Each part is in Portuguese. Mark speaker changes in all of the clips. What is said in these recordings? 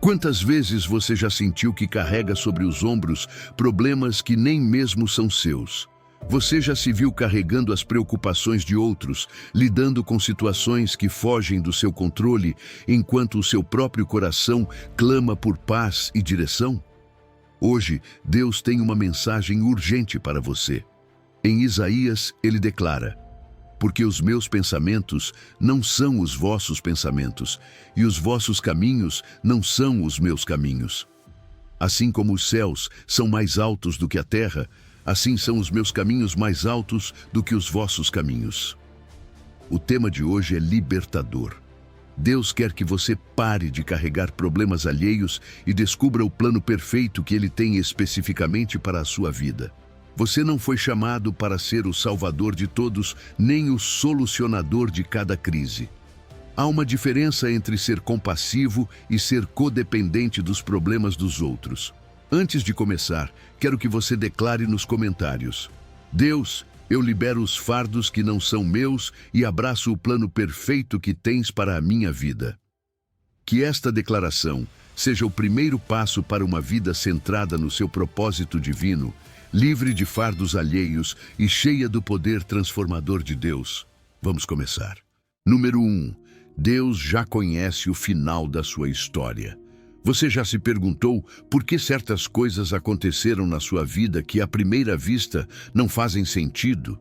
Speaker 1: Quantas vezes você já sentiu que carrega sobre os ombros problemas que nem mesmo são seus? Você já se viu carregando as preocupações de outros, lidando com situações que fogem do seu controle, enquanto o seu próprio coração clama por paz e direção? Hoje, Deus tem uma mensagem urgente para você. Em Isaías, ele declara: porque os meus pensamentos não são os vossos pensamentos, e os vossos caminhos não são os meus caminhos. Assim como os céus são mais altos do que a terra, assim são os meus caminhos mais altos do que os vossos caminhos. O tema de hoje é libertador. Deus quer que você pare de carregar problemas alheios e descubra o plano perfeito que Ele tem especificamente para a sua vida. Você não foi chamado para ser o salvador de todos, nem o solucionador de cada crise. Há uma diferença entre ser compassivo e ser codependente dos problemas dos outros. Antes de começar, quero que você declare nos comentários: Deus, eu libero os fardos que não são meus e abraço o plano perfeito que tens para a minha vida. Que esta declaração seja o primeiro passo para uma vida centrada no seu propósito divino, livre de fardos alheios e cheia do poder transformador de Deus. Vamos começar. Número 1. Deus já conhece o final da sua história. Você já se perguntou por que certas coisas aconteceram na sua vida que à primeira vista não fazem sentido?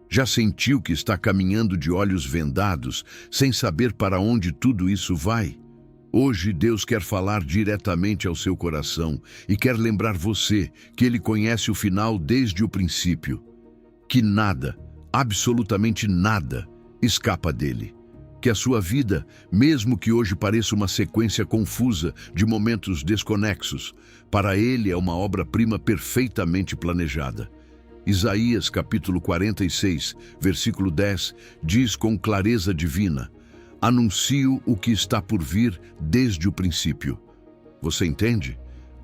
Speaker 1: Já sentiu que está caminhando de olhos vendados, sem saber para onde tudo isso vai? Hoje Deus quer falar diretamente ao seu coração e quer lembrar você que Ele conhece o final desde o princípio, que nada, absolutamente nada, escapa dele. Que a sua vida, mesmo que hoje pareça uma sequência confusa de momentos desconexos, para Ele é uma obra-prima perfeitamente planejada. Isaías capítulo 46, versículo 10, diz com clareza divina: anuncio o que está por vir desde o princípio. Você entende?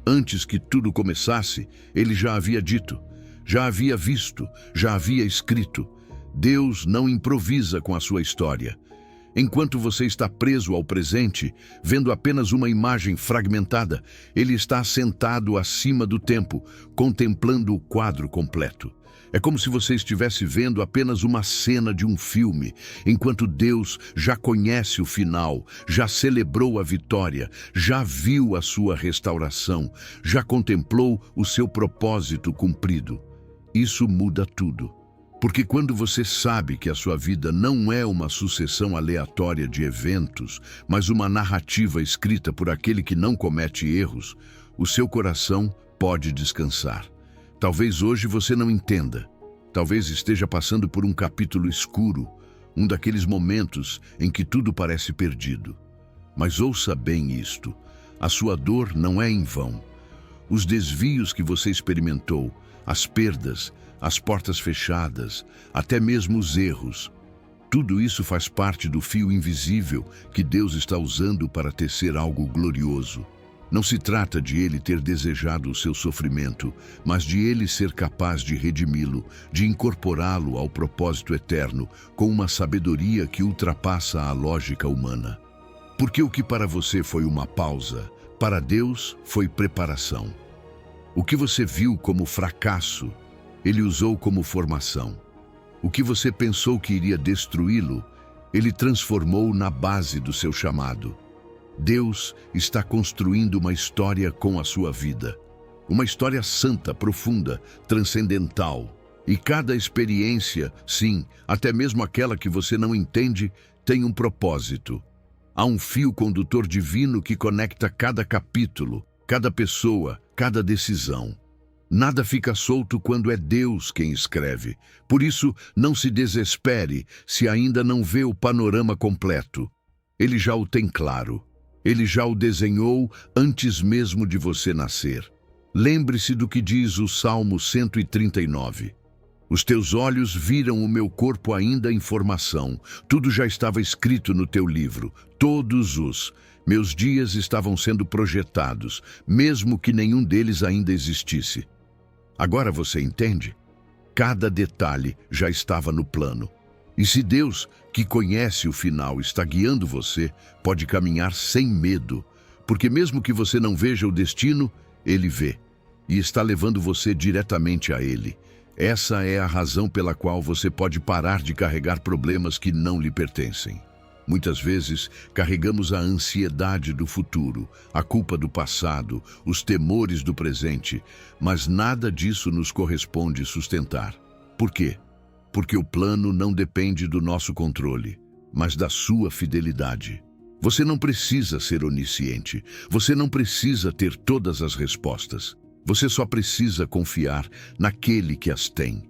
Speaker 1: Antes que tudo começasse, Ele já havia dito, já havia visto, já havia escrito. Deus não improvisa com a sua história. Enquanto você está preso ao presente, vendo apenas uma imagem fragmentada, Ele está sentado acima do tempo, contemplando o quadro completo. É como se você estivesse vendo apenas uma cena de um filme, enquanto Deus já conhece o final, já celebrou a vitória, já viu a sua restauração, já contemplou o seu propósito cumprido. Isso muda tudo. Porque quando você sabe que a sua vida não é uma sucessão aleatória de eventos, mas uma narrativa escrita por aquele que não comete erros, o seu coração pode descansar. Talvez hoje você não entenda. Talvez esteja passando por um capítulo escuro, um daqueles momentos em que tudo parece perdido. Mas ouça bem isto: a sua dor não é em vão. Os desvios que você experimentou, as perdas, as portas fechadas, até mesmo os erros, tudo isso faz parte do fio invisível que Deus está usando para tecer algo glorioso. Não se trata de Ele ter desejado o seu sofrimento, mas de Ele ser capaz de redimi-lo, de incorporá-lo ao propósito eterno, com uma sabedoria que ultrapassa a lógica humana. Porque o que para você foi uma pausa, para Deus foi preparação. O que você viu como fracasso, Ele usou como formação. O que você pensou que iria destruí-lo, Ele transformou na base do seu chamado. Deus está construindo uma história com a sua vida. Uma história santa, profunda, transcendental. E cada experiência, sim, até mesmo aquela que você não entende, tem um propósito. Há um fio condutor divino que conecta cada capítulo, cada pessoa, cada decisão. Nada fica solto quando é Deus quem escreve. Por isso, não se desespere se ainda não vê o panorama completo. Ele já o tem claro. Ele já o desenhou antes mesmo de você nascer. Lembre-se do que diz o Salmo 139. Os teus olhos viram o meu corpo ainda em formação. Tudo já estava escrito no teu livro. Todos os meus dias estavam sendo projetados, mesmo que nenhum deles ainda existisse. Agora você entende? Cada detalhe já estava no plano. E se Deus, que conhece o final, está guiando você, pode caminhar sem medo, Porque mesmo que você não veja o destino, Ele vê e está levando você diretamente a Ele. Essa é a razão pela qual você pode parar de carregar problemas que não lhe pertencem. Muitas vezes, carregamos a ansiedade do futuro, a culpa do passado, os temores do presente, mas nada disso nos corresponde sustentar. Por quê? Porque o plano não depende do nosso controle, mas da sua fidelidade. Você não precisa ser onisciente, você não precisa ter todas as respostas. Você só precisa confiar naquele que as tem.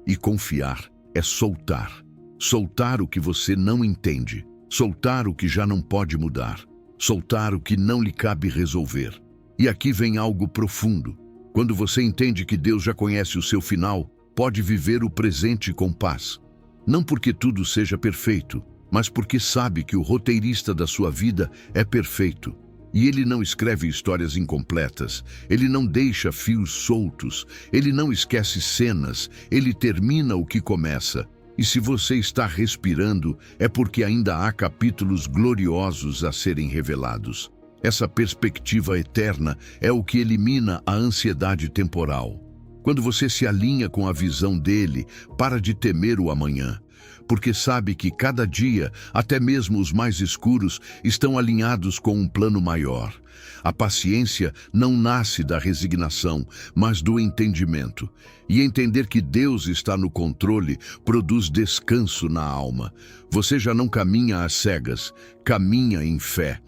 Speaker 1: E confiar é soltar. Soltar o que você não entende. Soltar o que já não pode mudar. Soltar o que não lhe cabe resolver. E aqui vem algo profundo. Quando você entende que Deus já conhece o seu final, pode viver o presente com paz. Não porque tudo seja perfeito, mas porque sabe que o roteirista da sua vida é perfeito. E ele não escreve histórias incompletas, ele não deixa fios soltos, ele não esquece cenas, ele termina o que começa. E se você está respirando, é porque ainda há capítulos gloriosos a serem revelados. Essa perspectiva eterna é o que elimina a ansiedade temporal. Quando você se alinha com a visão dele, para de temer o amanhã, porque sabe que cada dia, até mesmo os mais escuros, estão alinhados com um plano maior. A paciência não nasce da resignação, mas do entendimento. E entender que Deus está no controle produz descanso na alma. Você já não caminha às cegas, caminha em fé.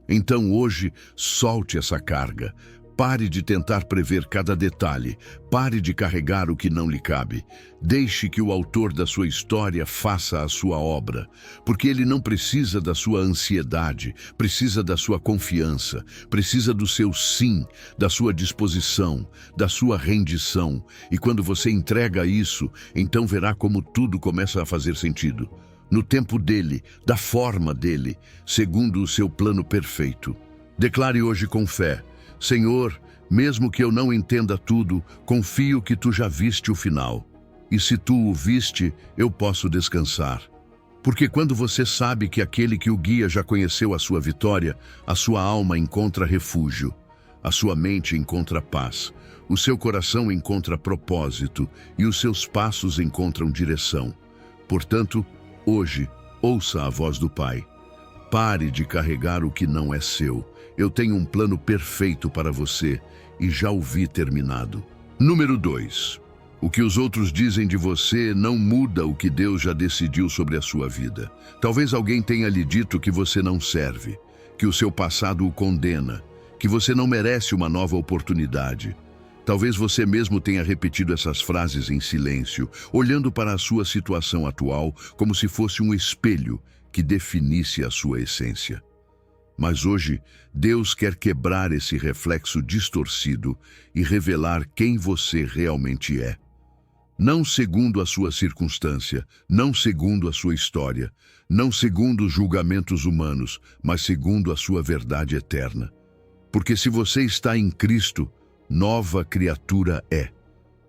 Speaker 1: Então hoje, solte essa carga. Pare de tentar prever cada detalhe. Pare de carregar o que não lhe cabe. Deixe que o autor da sua história faça a sua obra. Porque ele não precisa da sua ansiedade, precisa da sua confiança, precisa do seu sim, da sua disposição, da sua rendição. E quando você entrega isso, então verá como tudo começa a fazer sentido. No tempo dele, da forma dele, segundo o seu plano perfeito. Declare hoje com fé: Senhor, mesmo que eu não entenda tudo, confio que tu já viste o final. E se tu o viste, eu posso descansar. Porque quando você sabe que aquele que o guia já conheceu a sua vitória, a sua alma encontra refúgio, a sua mente encontra paz, o seu coração encontra propósito e os seus passos encontram direção. Portanto, hoje, ouça a voz do Pai. Pare de carregar o que não é seu. Eu tenho um plano perfeito para você e já o vi terminado. Número 2. O que os outros dizem de você não muda o que Deus já decidiu sobre a sua vida. Talvez alguém tenha lhe dito que você não serve, que o seu passado o condena, que você não merece uma nova oportunidade. Talvez você mesmo tenha repetido essas frases em silêncio, olhando para a sua situação atual como se fosse um espelho que definisse a sua essência. Mas hoje, Deus quer quebrar esse reflexo distorcido e revelar quem você realmente é. Não segundo a sua circunstância, não segundo a sua história, não segundo os julgamentos humanos, mas segundo a sua verdade eterna. Porque se você está em Cristo, nova criatura é.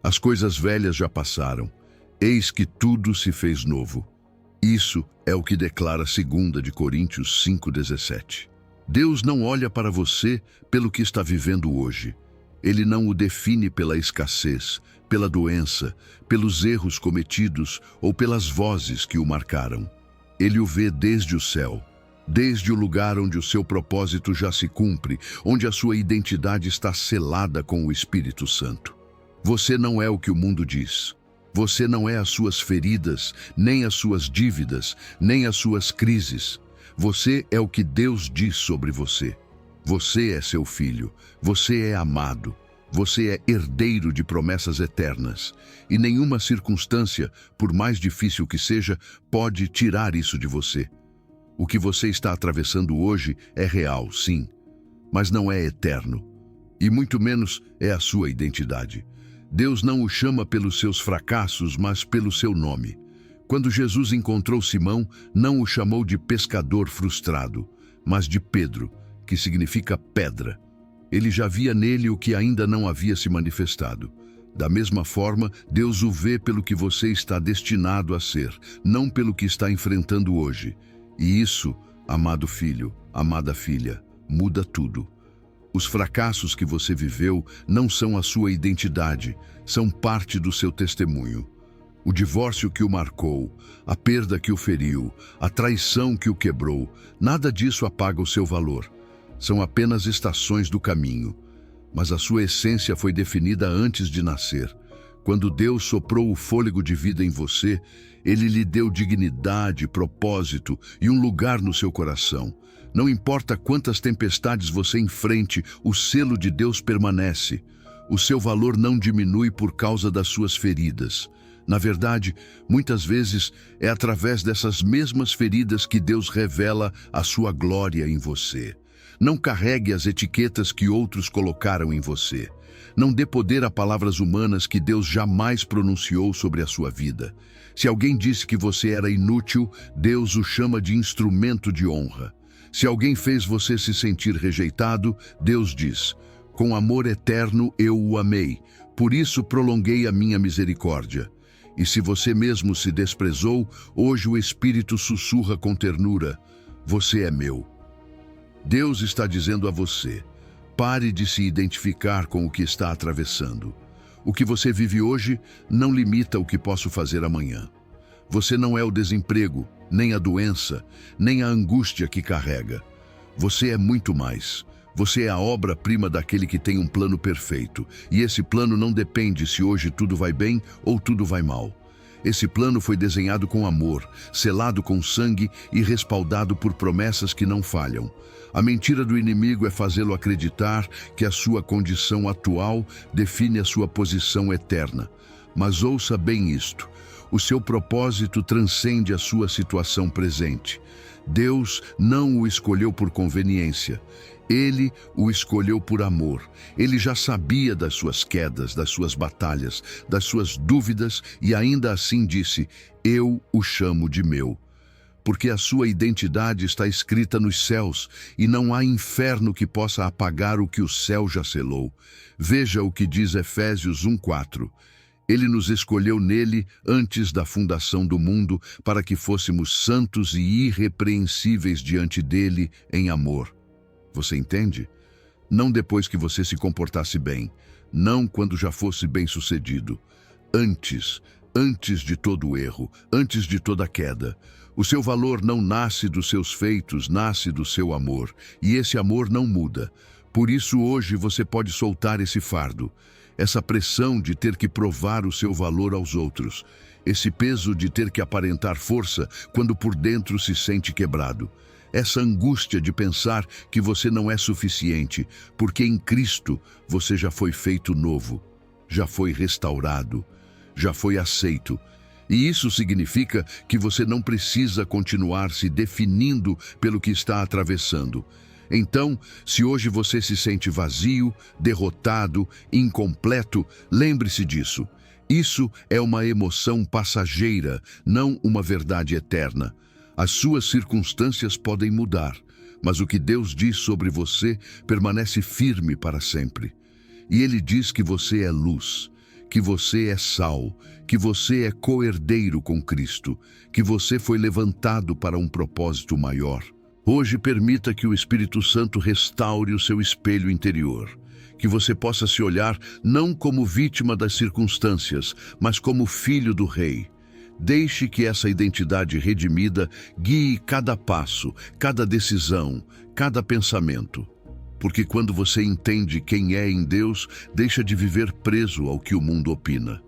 Speaker 1: As coisas velhas já passaram, eis que tudo se fez novo. Isso é o que declara 2 de Coríntios 5,17. Deus não olha para você pelo que está vivendo hoje. Ele não o define pela escassez, pela doença, pelos erros cometidos ou pelas vozes que o marcaram. Ele o vê desde o céu, desde o lugar onde o seu propósito já se cumpre, onde a sua identidade está selada com o Espírito Santo. Você não é o que o mundo diz. Você não é as suas feridas, nem as suas dívidas, nem as suas crises. Você é o que Deus diz sobre você. Você é seu filho, você é amado, você é herdeiro de promessas eternas. E nenhuma circunstância, por mais difícil que seja, pode tirar isso de você. O que você está atravessando hoje é real, sim, mas não é eterno. E muito menos é a sua identidade. Deus não o chama pelos seus fracassos, mas pelo seu nome. Quando Jesus encontrou Simão, não o chamou de pescador frustrado, mas de Pedro, que significa pedra. Ele já via nele o que ainda não havia se manifestado. Da mesma forma, Deus o vê pelo que você está destinado a ser, não pelo que está enfrentando hoje. E isso, amado filho, amada filha, muda tudo. Os fracassos que você viveu não são a sua identidade, são parte do seu testemunho. O divórcio que o marcou, a perda que o feriu, a traição que o quebrou, nada disso apaga o seu valor. São apenas estações do caminho. Mas a sua essência foi definida antes de nascer. Quando Deus soprou o fôlego de vida em você, Ele lhe deu dignidade, propósito e um lugar no seu coração. Não importa quantas tempestades você enfrente, o selo de Deus permanece. O seu valor não diminui por causa das suas feridas. Na verdade, muitas vezes é através dessas mesmas feridas que Deus revela a sua glória em você. Não carregue as etiquetas que outros colocaram em você. Não dê poder a palavras humanas que Deus jamais pronunciou sobre a sua vida. Se alguém disse que você era inútil, Deus o chama de instrumento de honra. Se alguém fez você se sentir rejeitado, Deus diz: com amor eterno eu o amei, por isso prolonguei a minha misericórdia. E se você mesmo se desprezou, hoje o Espírito sussurra com ternura: você é meu. Deus está dizendo a você: pare de se identificar com o que está atravessando. O que você vive hoje não limita o que posso fazer amanhã. Você não é o desemprego, nem a doença, nem a angústia que carrega. Você é muito mais. Você é a obra-prima daquele que tem um plano perfeito. E esse plano não depende se hoje tudo vai bem ou tudo vai mal. Esse plano foi desenhado com amor, selado com sangue e respaldado por promessas que não falham. A mentira do inimigo é fazê-lo acreditar que a sua condição atual define a sua posição eterna. Mas ouça bem isto: o seu propósito transcende a sua situação presente. Deus não o escolheu por conveniência. Ele o escolheu por amor. Ele já sabia das suas quedas, das suas batalhas, das suas dúvidas e ainda assim disse: eu o chamo de meu. Porque a sua identidade está escrita nos céus e não há inferno que possa apagar o que o céu já selou. Veja o que diz Efésios 1:4. Ele nos escolheu nele antes da fundação do mundo para que fôssemos santos e irrepreensíveis diante dele em amor. Você entende? Não depois que você se comportasse bem, não quando já fosse bem-sucedido. Antes de todo o erro, antes de toda queda. O seu valor não nasce dos seus feitos, nasce do seu amor. E esse amor não muda. Por isso hoje você pode soltar esse fardo, essa pressão de ter que provar o seu valor aos outros, esse peso de ter que aparentar força quando por dentro se sente quebrado. Essa angústia de pensar que você não é suficiente, porque em Cristo você já foi feito novo, já foi restaurado, já foi aceito. E isso significa que você não precisa continuar se definindo pelo que está atravessando. Então, se hoje você se sente vazio, derrotado, incompleto, lembre-se disso. Isso é uma emoção passageira, não uma verdade eterna. As suas circunstâncias podem mudar, mas o que Deus diz sobre você permanece firme para sempre. E Ele diz que você é luz, que você é sal, que você é co-herdeiro com Cristo, que você foi levantado para um propósito maior. Hoje permita que o Espírito Santo restaure o seu espelho interior, que você possa se olhar não como vítima das circunstâncias, mas como filho do Rei. Deixe que essa identidade redimida guie cada passo, cada decisão, cada pensamento. Porque quando você entende quem é em Deus, deixa de viver preso ao que o mundo opina.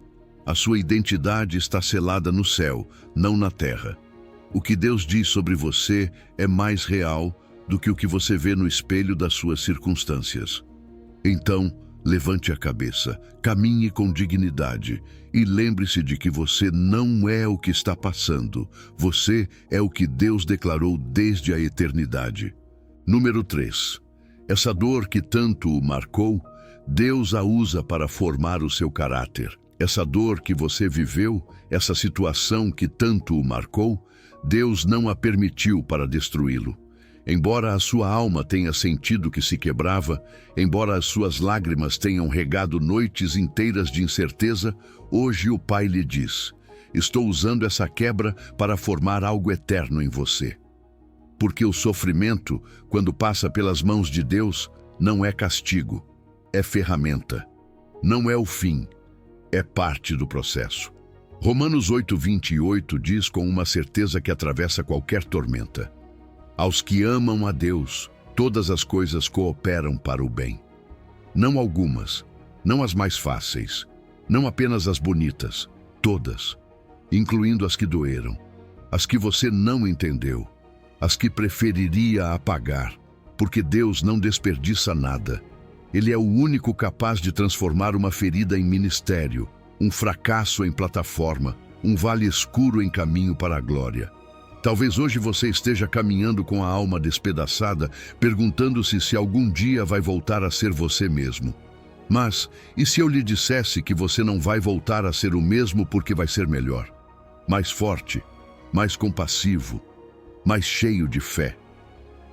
Speaker 1: A sua identidade está selada no céu, não na terra. O que Deus diz sobre você é mais real do que o que você vê no espelho das suas circunstâncias. Então, levante a cabeça, caminhe com dignidade e lembre-se de que você não é o que está passando. Você é o que Deus declarou desde a eternidade. Número 3. Essa dor que tanto o marcou, Deus a usa para formar o seu caráter. Essa dor que você viveu, essa situação que tanto o marcou, Deus não a permitiu para destruí-lo. Embora a sua alma tenha sentido que se quebrava, embora as suas lágrimas tenham regado noites inteiras de incerteza, hoje o Pai lhe diz: estou usando essa quebra para formar algo eterno em você. Porque o sofrimento, quando passa pelas mãos de Deus, Não é castigo, é ferramenta. Não é o fim, é parte do processo. Romanos 8:28 diz com uma certeza que atravessa qualquer tormenta: aos que amam a Deus, todas as coisas cooperam para o bem. Não algumas, não as mais fáceis, não apenas as bonitas, todas, incluindo as que doeram, as que você não entendeu, as que preferiria apagar, porque Deus não desperdiça nada. Ele é o único capaz de transformar uma ferida em ministério, um fracasso em plataforma, um vale escuro em caminho para a glória. Talvez hoje você esteja caminhando com a alma despedaçada, perguntando-se se algum dia vai voltar a ser você mesmo. Mas, e se eu lhe dissesse que você não vai voltar a ser o mesmo porque vai ser melhor? Mais forte, mais compassivo, mais cheio de fé.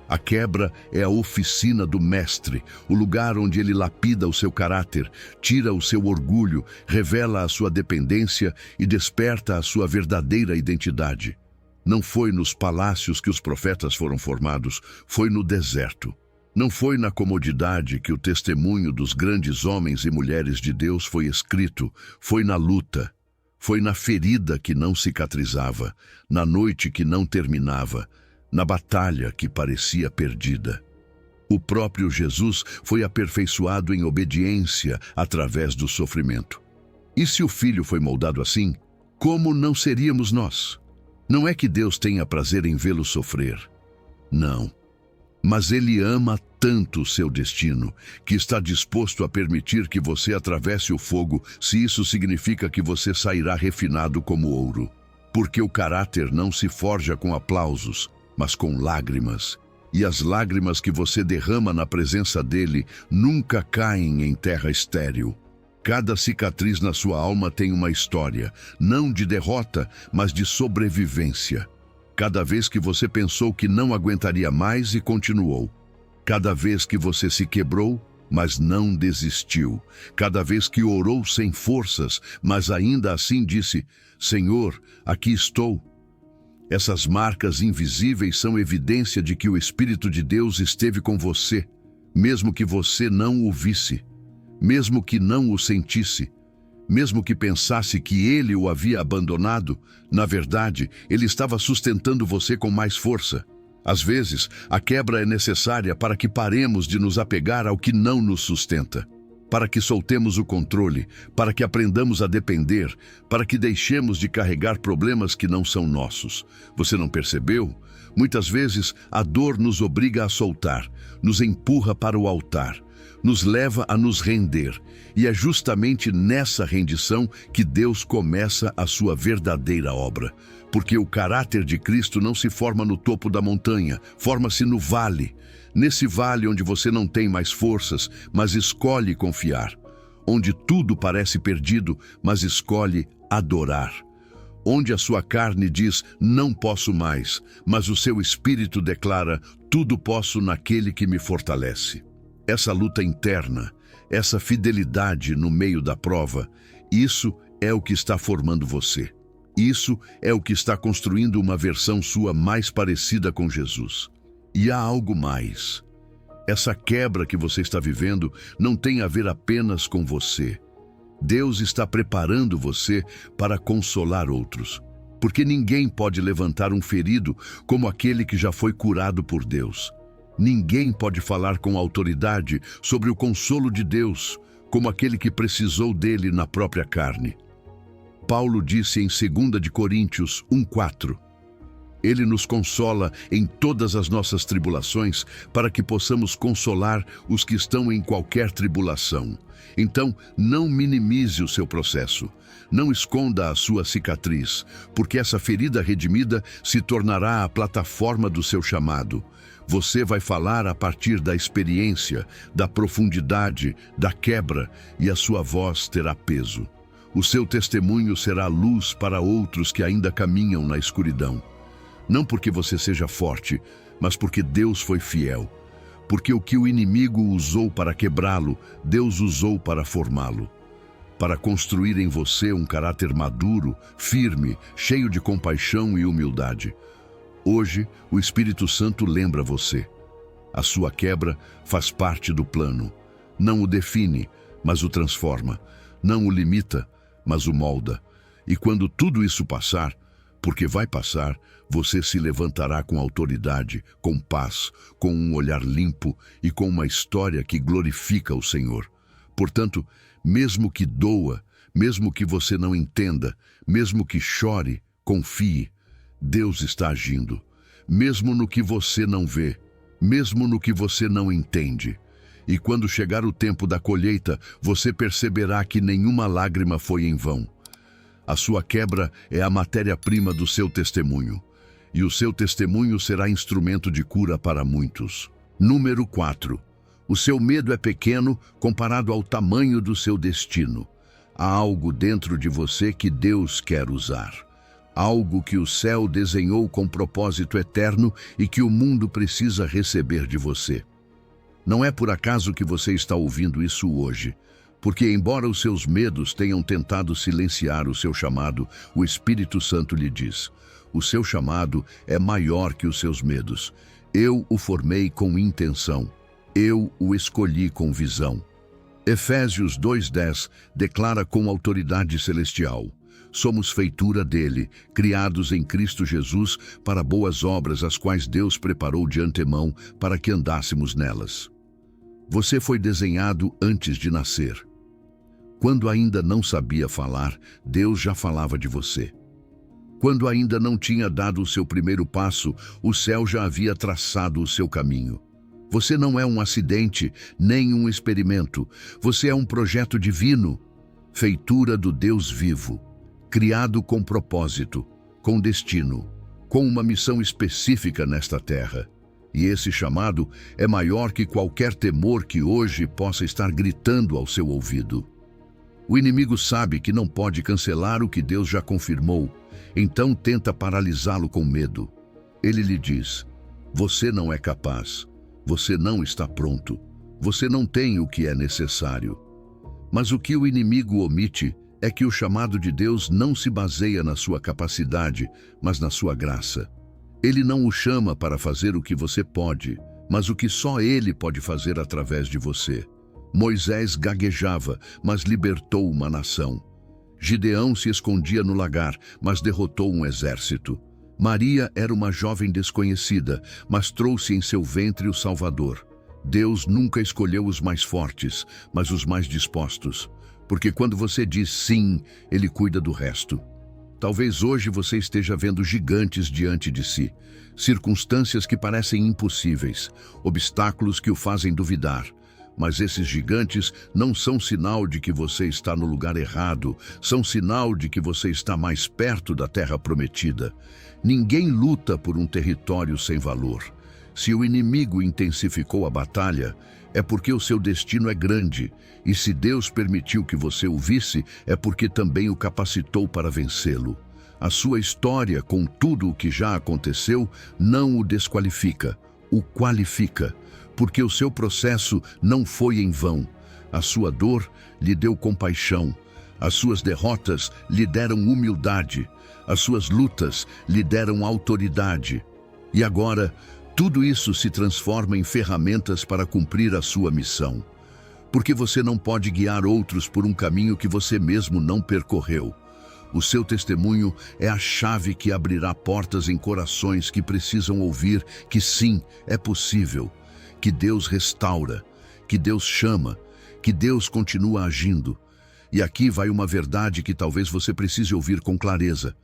Speaker 1: A quebra é a oficina do mestre, o lugar onde ele lapida o seu caráter, tira o seu orgulho, revela a sua dependência e desperta a sua verdadeira identidade. Não foi nos palácios que os profetas foram formados, foi no deserto. Não foi na comodidade que o testemunho dos grandes homens e mulheres de Deus foi escrito, foi na luta. Foi na ferida que não cicatrizava, na noite que não terminava, na batalha que parecia perdida. O próprio Jesus foi aperfeiçoado em obediência através do sofrimento. E se o Filho foi moldado assim, como não seríamos nós? Não é que Deus tenha prazer em vê-lo sofrer. Não. Mas Ele ama tanto o seu destino, que está disposto a permitir que você atravesse o fogo, se isso significa que você sairá refinado como ouro. Porque o caráter não se forja com aplausos, mas com lágrimas. E as lágrimas que você derrama na presença dele nunca caem em terra estéril. Cada cicatriz na sua alma tem uma história, não de derrota, mas de sobrevivência. Cada vez que você pensou que não aguentaria mais e continuou. Cada vez que você se quebrou, mas não desistiu. Cada vez que orou sem forças, mas ainda assim disse: Senhor, aqui estou. Essas marcas invisíveis são evidência de que o Espírito de Deus esteve com você, mesmo que você não o visse, mesmo que não o sentisse, mesmo que pensasse que ele o havia abandonado. Na verdade, ele estava sustentando você com mais força. Às vezes, a quebra é necessária para que paremos de nos apegar ao que não nos sustenta, para que soltemos o controle, para que aprendamos a depender, para que deixemos de carregar problemas que não são nossos. Você não percebeu? Muitas vezes, a dor nos obriga a soltar, nos empurra para o altar, nos leva a nos render. E é justamente nessa rendição que Deus começa a sua verdadeira obra. Porque o caráter de Cristo não se forma no topo da montanha, forma-se no vale. Nesse vale onde você não tem mais forças, mas escolhe confiar. Onde tudo parece perdido, mas escolhe adorar. Onde a sua carne diz, não posso mais, mas o seu espírito declara, tudo posso naquele que me fortalece. Essa luta interna, essa fidelidade no meio da prova, isso é o que está formando você. Isso é o que está construindo uma versão sua mais parecida com Jesus. E há algo mais. Essa quebra que você está vivendo não tem a ver apenas com você. Deus está preparando você para consolar outros. Porque ninguém pode levantar um ferido como aquele que já foi curado por Deus. Ninguém pode falar com autoridade sobre o consolo de Deus como aquele que precisou dele na própria carne. Paulo disse em 2 de Coríntios 1:4, Ele nos consola em todas as nossas tribulações para que possamos consolar os que estão em qualquer tribulação. Então, não minimize o seu processo. Não esconda a sua cicatriz, porque essa ferida redimida se tornará a plataforma do seu chamado. Você vai falar a partir da experiência, da profundidade, da quebra, e a sua voz terá peso. O seu testemunho será luz para outros que ainda caminham na escuridão. Não porque você seja forte, mas porque Deus foi fiel. Porque o que o inimigo usou para quebrá-lo, Deus usou para formá-lo. Para construir em você um caráter maduro, firme, cheio de compaixão e humildade. Hoje, o Espírito Santo lembra você. A sua quebra faz parte do plano. Não o define, mas o transforma. Não o limita, mas o molda. E quando tudo isso passar, porque vai passar, você se levantará com autoridade, com paz, com um olhar limpo e com uma história que glorifica o Senhor. Portanto, mesmo que doa, mesmo que você não entenda, mesmo que chore, confie. Deus está agindo. Mesmo no que você não vê, mesmo no que você não entende. E quando chegar o tempo da colheita, você perceberá que nenhuma lágrima foi em vão. A sua quebra é a matéria-prima do seu testemunho. E o seu testemunho será instrumento de cura para muitos. Número 4. O seu medo é pequeno comparado ao tamanho do seu destino. Há algo dentro de você que Deus quer usar. Algo que o céu desenhou com propósito eterno e que o mundo precisa receber de você. Não é por acaso que você está ouvindo isso hoje, porque embora os seus medos tenham tentado silenciar o seu chamado, o Espírito Santo lhe diz: o seu chamado é maior que os seus medos. Eu o formei com intenção. Eu o escolhi com visão. Efésios 2:10 declara com autoridade celestial: somos feitura dele, criados em Cristo Jesus para boas obras, as quais Deus preparou de antemão para que andássemos nelas. Você foi desenhado antes de nascer. Quando ainda não sabia falar, Deus já falava de você. Quando ainda não tinha dado o seu primeiro passo, o céu já havia traçado o seu caminho. Você não é um acidente, nem um experimento. Você é um projeto divino, feitura do Deus vivo, criado com propósito, com destino, com uma missão específica nesta terra. E esse chamado é maior que qualquer temor que hoje possa estar gritando ao seu ouvido. O inimigo sabe que não pode cancelar o que Deus já confirmou, então tenta paralisá-lo com medo. Ele lhe diz: você não é capaz, você não está pronto, você não tem o que é necessário. Mas o que o inimigo omite é que o chamado de Deus não se baseia na sua capacidade, mas na sua graça. Ele não o chama para fazer o que você pode, mas o que só ele pode fazer através de você. Moisés gaguejava, mas libertou uma nação. Gideão se escondia no lagar, mas derrotou um exército. Maria era uma jovem desconhecida, mas trouxe em seu ventre o Salvador. Deus nunca escolheu os mais fortes, mas os mais dispostos. Porque quando você diz sim, Ele cuida do resto. Talvez hoje você esteja vendo gigantes diante de si, circunstâncias que parecem impossíveis, obstáculos que o fazem duvidar. Mas esses gigantes não são sinal de que você está no lugar errado, são sinal de que você está mais perto da terra prometida. Ninguém luta por um território sem valor. Se o inimigo intensificou a batalha, é porque o seu destino é grande, e se Deus permitiu que você o visse, é porque também o capacitou para vencê-lo. A sua história, com tudo o que já aconteceu, não o desqualifica, o qualifica, porque o seu processo não foi em vão. A sua dor lhe deu compaixão, as suas derrotas lhe deram humildade, as suas lutas lhe deram autoridade. E agora, tudo isso se transforma em ferramentas para cumprir a sua missão. Porque você não pode guiar outros por um caminho que você mesmo não percorreu. O seu testemunho é a chave que abrirá portas em corações que precisam ouvir que sim, é possível, que Deus restaura, que Deus chama, que Deus continua agindo. E aqui vai uma verdade que talvez você precise ouvir com clareza.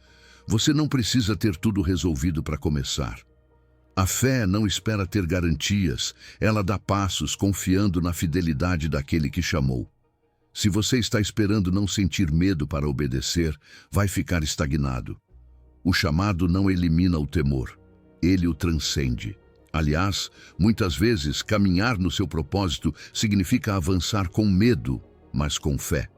Speaker 1: Você não precisa ter tudo resolvido para começar. A fé não espera ter garantias, ela dá passos confiando na fidelidade daquele que chamou. Se você está esperando não sentir medo para obedecer, vai ficar estagnado. O chamado não elimina o temor, ele o transcende. Aliás, muitas vezes, caminhar no seu propósito significa avançar com medo, mas com fé.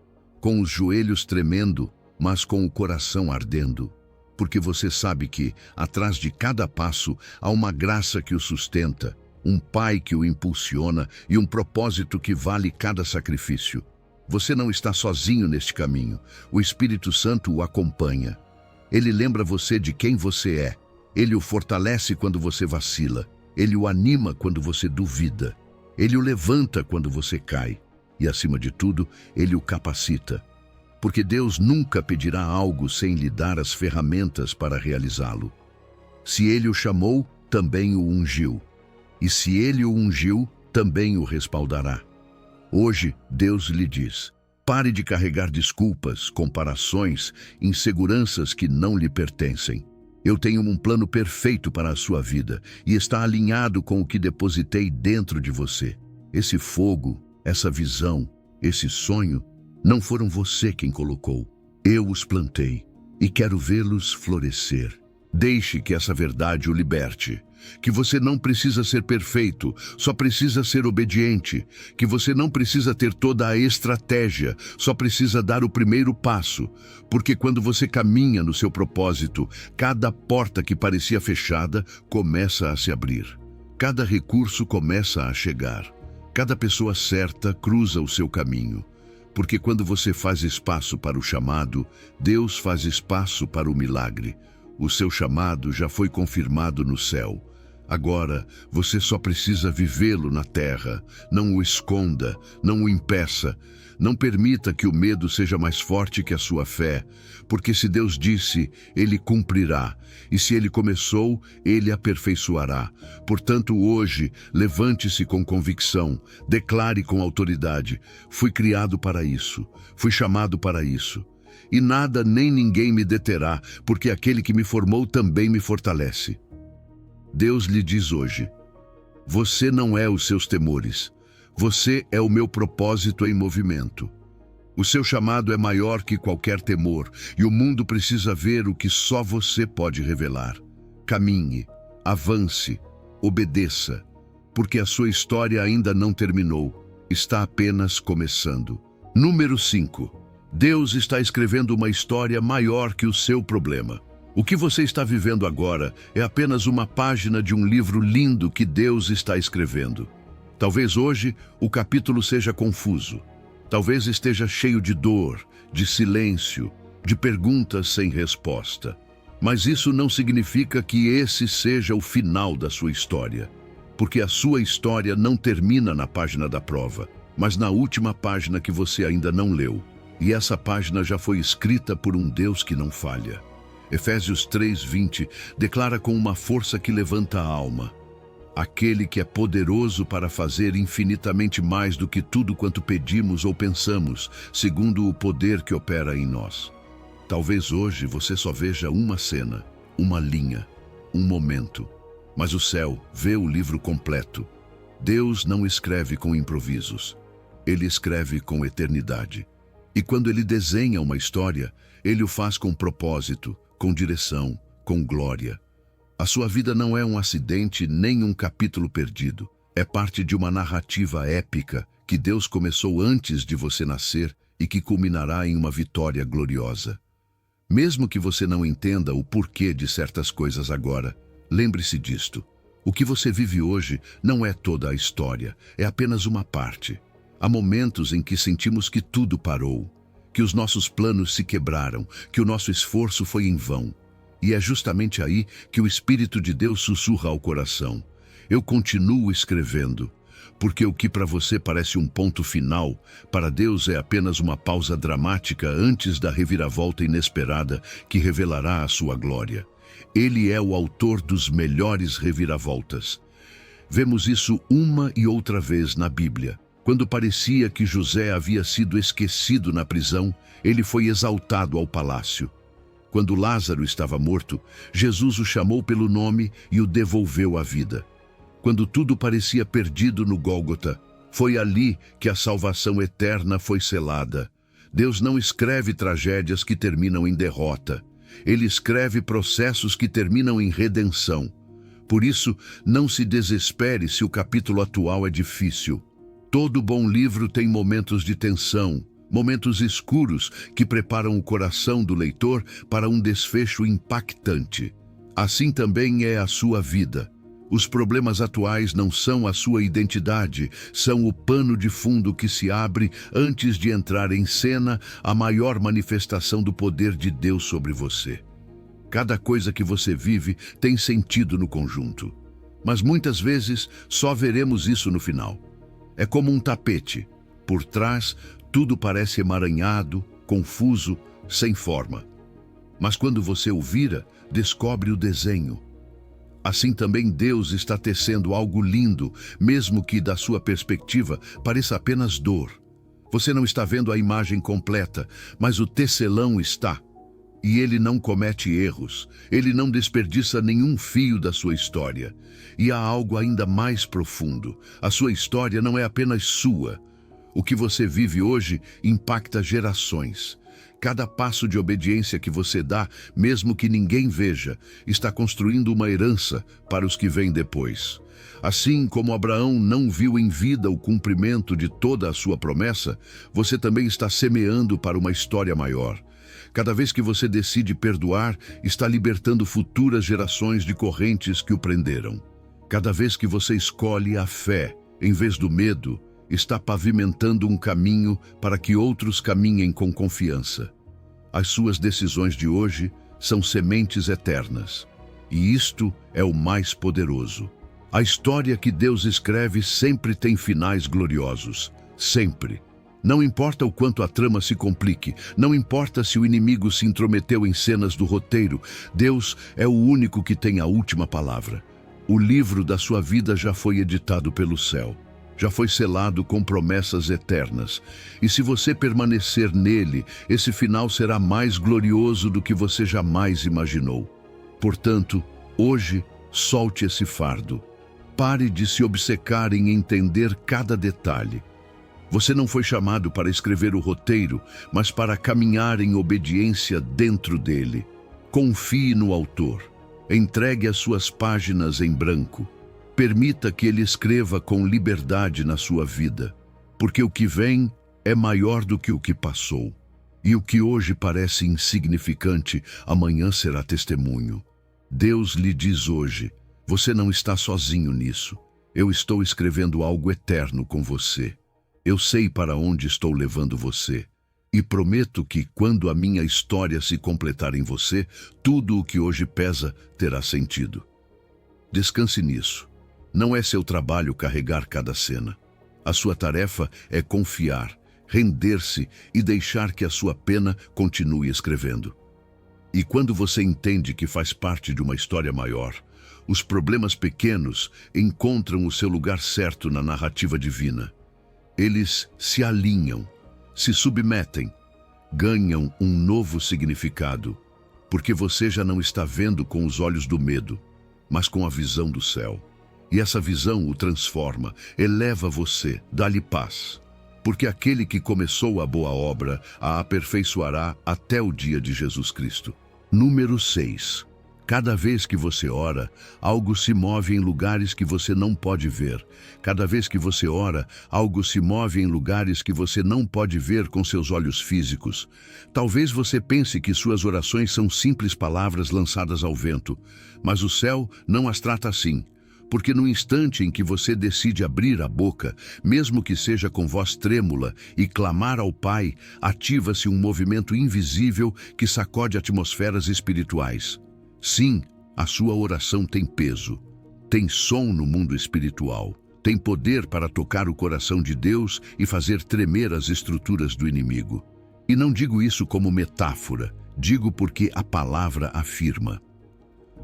Speaker 1: Com os joelhos tremendo, mas com o coração ardendo. Porque você sabe que, atrás de cada passo, há uma graça que o sustenta, um Pai que o impulsiona e um propósito que vale cada sacrifício. Você não está sozinho neste caminho. O Espírito Santo o acompanha. Ele lembra você de quem você é. Ele o fortalece quando você vacila. Ele o anima quando você duvida. Ele o levanta quando você cai. E, acima de tudo, Ele o capacita. Porque Deus nunca pedirá algo sem lhe dar as ferramentas para realizá-lo. Se Ele o chamou, também o ungiu. E se Ele o ungiu, também o respaldará. Hoje, Deus lhe diz: pare de carregar desculpas, comparações, inseguranças que não lhe pertencem. Eu tenho um plano perfeito para a sua vida e está alinhado com o que depositei dentro de você. Esse fogo, essa visão, esse sonho, não foram você quem colocou. Eu os plantei e quero vê-los florescer. Deixe que essa verdade o liberte. Que você não precisa ser perfeito, só precisa ser obediente. Que você não precisa ter toda a estratégia, só precisa dar o primeiro passo. Porque quando você caminha no seu propósito, cada porta que parecia fechada começa a se abrir. Cada recurso começa a chegar. Cada pessoa certa cruza o seu caminho. Porque quando você faz espaço para o chamado, Deus faz espaço para o milagre. O seu chamado já foi confirmado no céu. Agora, você só precisa vivê-lo na terra. Não o esconda, não o impeça. Não permita que o medo seja mais forte que a sua fé, porque se Deus disse, Ele cumprirá. E se Ele começou, Ele aperfeiçoará. Portanto, hoje, levante-se com convicção, declare com autoridade: fui criado para isso, fui chamado para isso. E nada nem ninguém me deterá, porque aquele que me formou também me fortalece. Deus lhe diz hoje: você não é os seus temores, você é o meu propósito em movimento. O seu chamado é maior que qualquer temor, e o mundo precisa ver o que só você pode revelar. Caminhe, avance, obedeça, porque a sua história ainda não terminou, está apenas começando. Número 5. Deus está escrevendo uma história maior que o seu problema. O que você está vivendo agora é apenas uma página de um livro lindo que Deus está escrevendo. Talvez hoje o capítulo seja confuso. Talvez esteja cheio de dor, de silêncio, de perguntas sem resposta. Mas isso não significa que esse seja o final da sua história. Porque a sua história não termina na página da prova, mas na última página que você ainda não leu. E essa página já foi escrita por um Deus que não falha. Efésios 3:20 declara com uma força que levanta a alma: aquele que é poderoso para fazer infinitamente mais do que tudo quanto pedimos ou pensamos, segundo o poder que opera em nós. Talvez hoje você só veja uma cena, uma linha, um momento, mas o céu vê o livro completo. Deus não escreve com improvisos, Ele escreve com eternidade. E quando Ele desenha uma história, Ele o faz com propósito, com direção, com glória. A sua vida não é um acidente nem um capítulo perdido. É parte de uma narrativa épica que Deus começou antes de você nascer e que culminará em uma vitória gloriosa. Mesmo que você não entenda o porquê de certas coisas agora, lembre-se disto. O que você vive hoje não é toda a história, é apenas uma parte. Há momentos em que sentimos que tudo parou, que os nossos planos se quebraram, que o nosso esforço foi em vão. E é justamente aí que o Espírito de Deus sussurra ao coração: eu continuo escrevendo, porque o que para você parece um ponto final, para Deus é apenas uma pausa dramática antes da reviravolta inesperada que revelará a sua glória. Ele é o autor dos melhores reviravoltas. Vemos isso uma e outra vez na Bíblia. Quando parecia que José havia sido esquecido na prisão, ele foi exaltado ao palácio. Quando Lázaro estava morto, Jesus o chamou pelo nome e o devolveu à vida. Quando tudo parecia perdido no Gólgota, foi ali que a salvação eterna foi selada. Deus não escreve tragédias que terminam em derrota. Ele escreve processos que terminam em redenção. Por isso, não se desespere se o capítulo atual é difícil. Todo bom livro tem momentos de tensão, momentos escuros que preparam o coração do leitor para um desfecho impactante. Assim também é a sua vida. Os problemas atuais não são a sua identidade, são o pano de fundo que se abre antes de entrar em cena a maior manifestação do poder de Deus sobre você. Cada coisa que você vive tem sentido no conjunto. Mas muitas vezes só veremos isso no final. É como um tapete. Por trás, tudo parece emaranhado, confuso, sem forma. Mas quando você o vira, descobre o desenho. Assim também Deus está tecendo algo lindo, mesmo que da sua perspectiva pareça apenas dor. Você não está vendo a imagem completa, mas o tecelão está. E ele não comete erros, ele não desperdiça nenhum fio da sua história. E há algo ainda mais profundo. A sua história não é apenas sua. O que você vive hoje impacta gerações. Cada passo de obediência que você dá, mesmo que ninguém veja, está construindo uma herança para os que vêm depois. Assim como Abraão não viu em vida o cumprimento de toda a sua promessa, você também está semeando para uma história maior. Cada vez que você decide perdoar, está libertando futuras gerações de correntes que o prenderam. Cada vez que você escolhe a fé, em vez do medo, está pavimentando um caminho para que outros caminhem com confiança. As suas decisões de hoje são sementes eternas. E isto é o mais poderoso. A história que Deus escreve sempre tem finais gloriosos. Sempre. Não importa o quanto a trama se complique, não importa se o inimigo se intrometeu em cenas do roteiro, Deus é o único que tem a última palavra. O livro da sua vida já foi editado pelo céu. Já foi selado com promessas eternas. E se você permanecer nele, esse final será mais glorioso do que você jamais imaginou. Portanto, hoje, solte esse fardo. Pare de se obcecar em entender cada detalhe. Você não foi chamado para escrever o roteiro, mas para caminhar em obediência dentro dele. Confie no autor. Entregue as suas páginas em branco. Permita que ele escreva com liberdade na sua vida, porque o que vem é maior do que o que passou. E o que hoje parece insignificante, amanhã será testemunho. Deus lhe diz hoje, você não está sozinho nisso. Eu estou escrevendo algo eterno com você. Eu sei para onde estou levando você. E prometo que, quando a minha história se completar em você, tudo o que hoje pesa terá sentido. Descanse nisso. Não é seu trabalho carregar cada cena. A sua tarefa é confiar, render-se e deixar que a sua pena continue escrevendo. E quando você entende que faz parte de uma história maior, os problemas pequenos encontram o seu lugar certo na narrativa divina. Eles se alinham, se submetem, ganham um novo significado, porque você já não está vendo com os olhos do medo, mas com a visão do céu. E essa visão o transforma, eleva você, dá-lhe paz. Porque aquele que começou a boa obra a aperfeiçoará até o dia de Jesus Cristo. Número 6. Cada vez que você ora, algo se move em lugares que você não pode ver. Cada vez que você ora, algo se move em lugares que você não pode ver com seus olhos físicos. Talvez você pense que suas orações são simples palavras lançadas ao vento, mas o céu não as trata assim. Porque no instante em que você decide abrir a boca, mesmo que seja com voz trêmula, e clamar ao Pai, ativa-se um movimento invisível que sacode atmosferas espirituais. Sim, a sua oração tem peso, tem som no mundo espiritual, tem poder para tocar o coração de Deus e fazer tremer as estruturas do inimigo. E não digo isso como metáfora, digo porque a palavra afirma.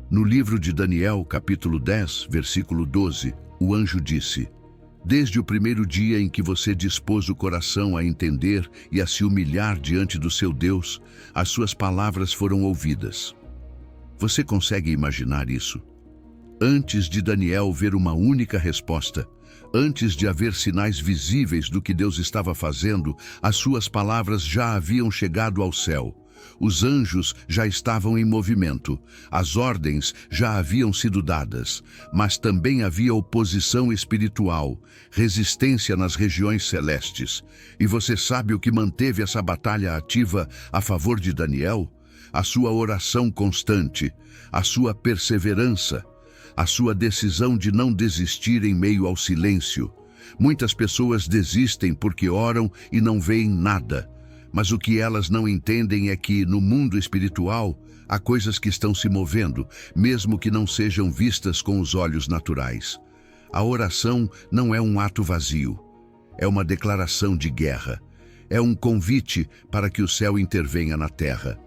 Speaker 1: No livro de Daniel, capítulo 10, versículo 12, o anjo disse: Desde o primeiro dia em que você dispôs o coração a entender e a se humilhar diante do seu Deus, as suas palavras foram ouvidas. Você consegue imaginar isso? Antes de Daniel ver uma única resposta, antes de haver sinais visíveis do que Deus estava fazendo, as suas palavras já haviam chegado ao céu. Os anjos já estavam em movimento, as ordens já haviam sido dadas, mas também havia oposição espiritual, resistência nas regiões celestes. E você sabe o que manteve essa batalha ativa a favor de Daniel? A sua oração constante, a sua perseverança, a sua decisão de não desistir em meio ao silêncio. Muitas pessoas desistem porque oram e não veem nada. Mas o que elas não entendem é que, no mundo espiritual, há coisas que estão se movendo, mesmo que não sejam vistas com os olhos naturais. A oração não é um ato vazio. É uma declaração de guerra. É um convite para que o céu intervenha na terra.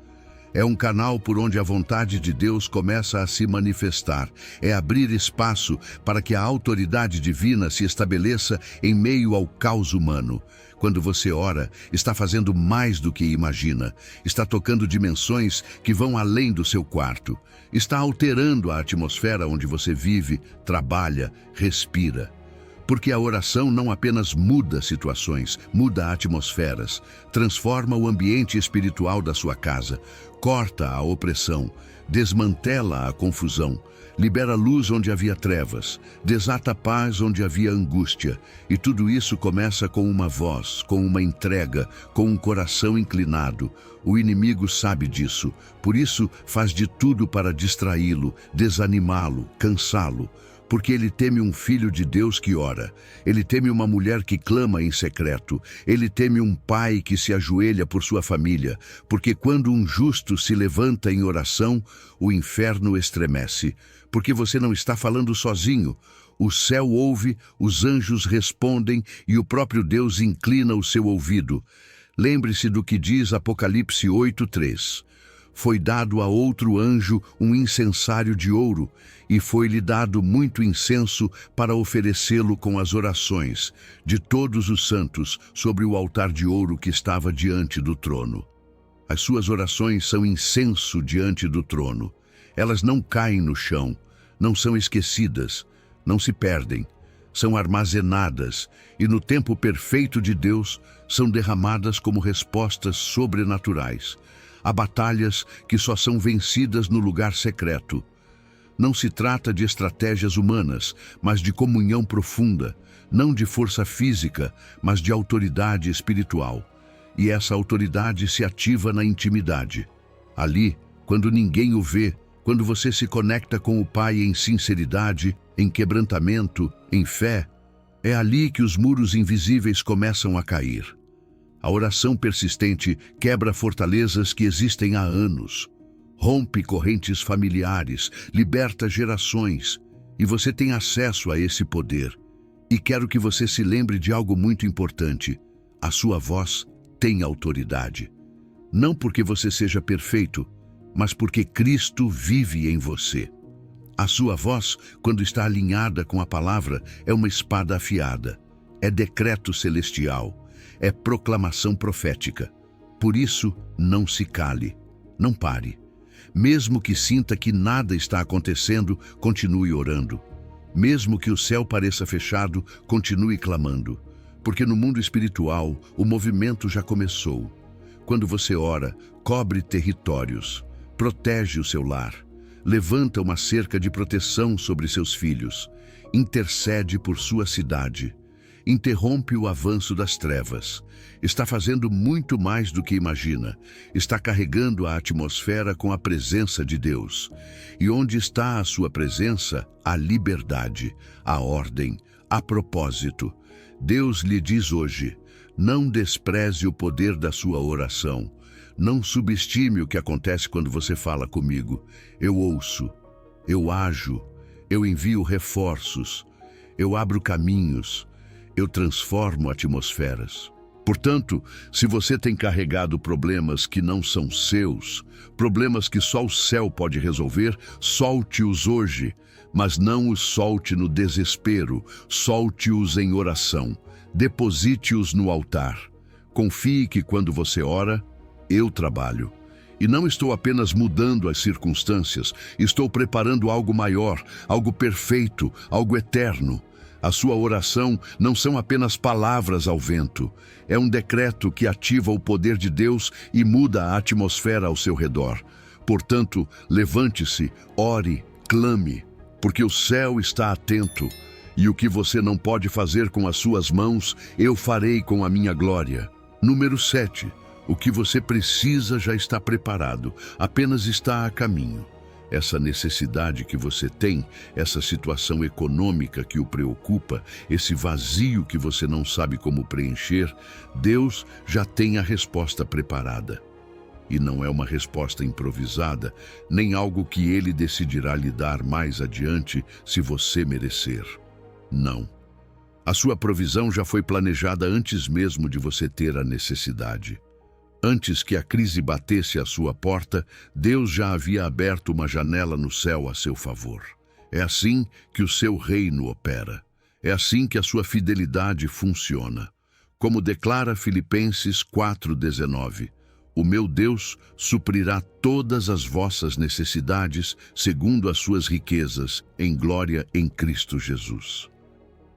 Speaker 1: É um canal por onde a vontade de Deus começa a se manifestar. É abrir espaço para que a autoridade divina se estabeleça em meio ao caos humano. Quando você ora, está fazendo mais do que imagina. Está tocando dimensões que vão além do seu quarto. Está alterando a atmosfera onde você vive, trabalha, respira. Porque a oração não apenas muda situações, muda atmosferas, transforma o ambiente espiritual da sua casa, corta a opressão, desmantela a confusão, libera luz onde havia trevas, desata paz onde havia angústia. E tudo isso começa com uma voz, com uma entrega, com um coração inclinado. O inimigo sabe disso, por isso faz de tudo para distraí-lo, desanimá-lo, cansá-lo. Porque ele teme um filho de Deus que ora, ele teme uma mulher que clama em secreto, ele teme um pai que se ajoelha por sua família, porque quando um justo se levanta em oração, o inferno estremece, porque você não está falando sozinho. O céu ouve, os anjos respondem e o próprio Deus inclina o seu ouvido. Lembre-se do que diz Apocalipse 8:3. Foi dado a outro anjo um incensário de ouro, e foi-lhe dado muito incenso para oferecê-lo com as orações de todos os santos sobre o altar de ouro que estava diante do trono. As suas orações são incenso diante do trono. Elas não caem no chão, não são esquecidas, não se perdem, são armazenadas e no tempo perfeito de Deus são derramadas como respostas sobrenaturais. Há batalhas que só são vencidas no lugar secreto. Não se trata de estratégias humanas, mas de comunhão profunda, não de força física, mas de autoridade espiritual. E essa autoridade se ativa na intimidade. Ali, quando ninguém o vê, quando você se conecta com o Pai em sinceridade, em quebrantamento, em fé, é ali que os muros invisíveis começam a cair. A oração persistente quebra fortalezas que existem há anos, rompe correntes familiares, liberta gerações, e você tem acesso a esse poder. E quero que você se lembre de algo muito importante: a sua voz tem autoridade. Não porque você seja perfeito, mas porque Cristo vive em você. A sua voz, quando está alinhada com a palavra, é uma espada afiada, é decreto celestial. É proclamação profética. Por isso, não se cale, não pare. Mesmo que sinta que nada está acontecendo, continue orando. Mesmo que o céu pareça fechado, continue clamando. Porque no mundo espiritual, o movimento já começou. Quando você ora, cobre territórios, protege o seu lar, levanta uma cerca de proteção sobre seus filhos, intercede por sua cidade. Interrompe o avanço das trevas. Está fazendo muito mais do que imagina. Está carregando a atmosfera com a presença de Deus. E onde está a sua presença, a liberdade, a ordem, a propósito. Deus lhe diz hoje: não despreze o poder da sua oração. Não subestime o que acontece quando você fala comigo. Eu ouço, eu ajo, eu envio reforços, eu abro caminhos, eu transformo atmosferas. Portanto, se você tem carregado problemas que não são seus, problemas que só o céu pode resolver, solte-os hoje, mas não os solte no desespero, solte-os em oração, deposite-os no altar. Confie que quando você ora, eu trabalho. E não estou apenas mudando as circunstâncias, estou preparando algo maior, algo perfeito, algo eterno. A sua oração não são apenas palavras ao vento. É um decreto que ativa o poder de Deus e muda a atmosfera ao seu redor. Portanto, levante-se, ore, clame, porque o céu está atento. E o que você não pode fazer com as suas mãos, eu farei com a minha glória. Número 7. O que você precisa já está preparado, apenas está a caminho. Essa necessidade que você tem, essa situação econômica que o preocupa, esse vazio que você não sabe como preencher, Deus já tem a resposta preparada. E não é uma resposta improvisada, nem algo que Ele decidirá lhe dar mais adiante se você merecer. Não. A sua provisão já foi planejada antes mesmo de você ter a necessidade. Antes que a crise batesse à sua porta, Deus já havia aberto uma janela no céu a seu favor. É assim que o seu reino opera. É assim que a sua fidelidade funciona. Como declara Filipenses 4:19, o meu Deus suprirá todas as vossas necessidades segundo as suas riquezas em glória em Cristo Jesus.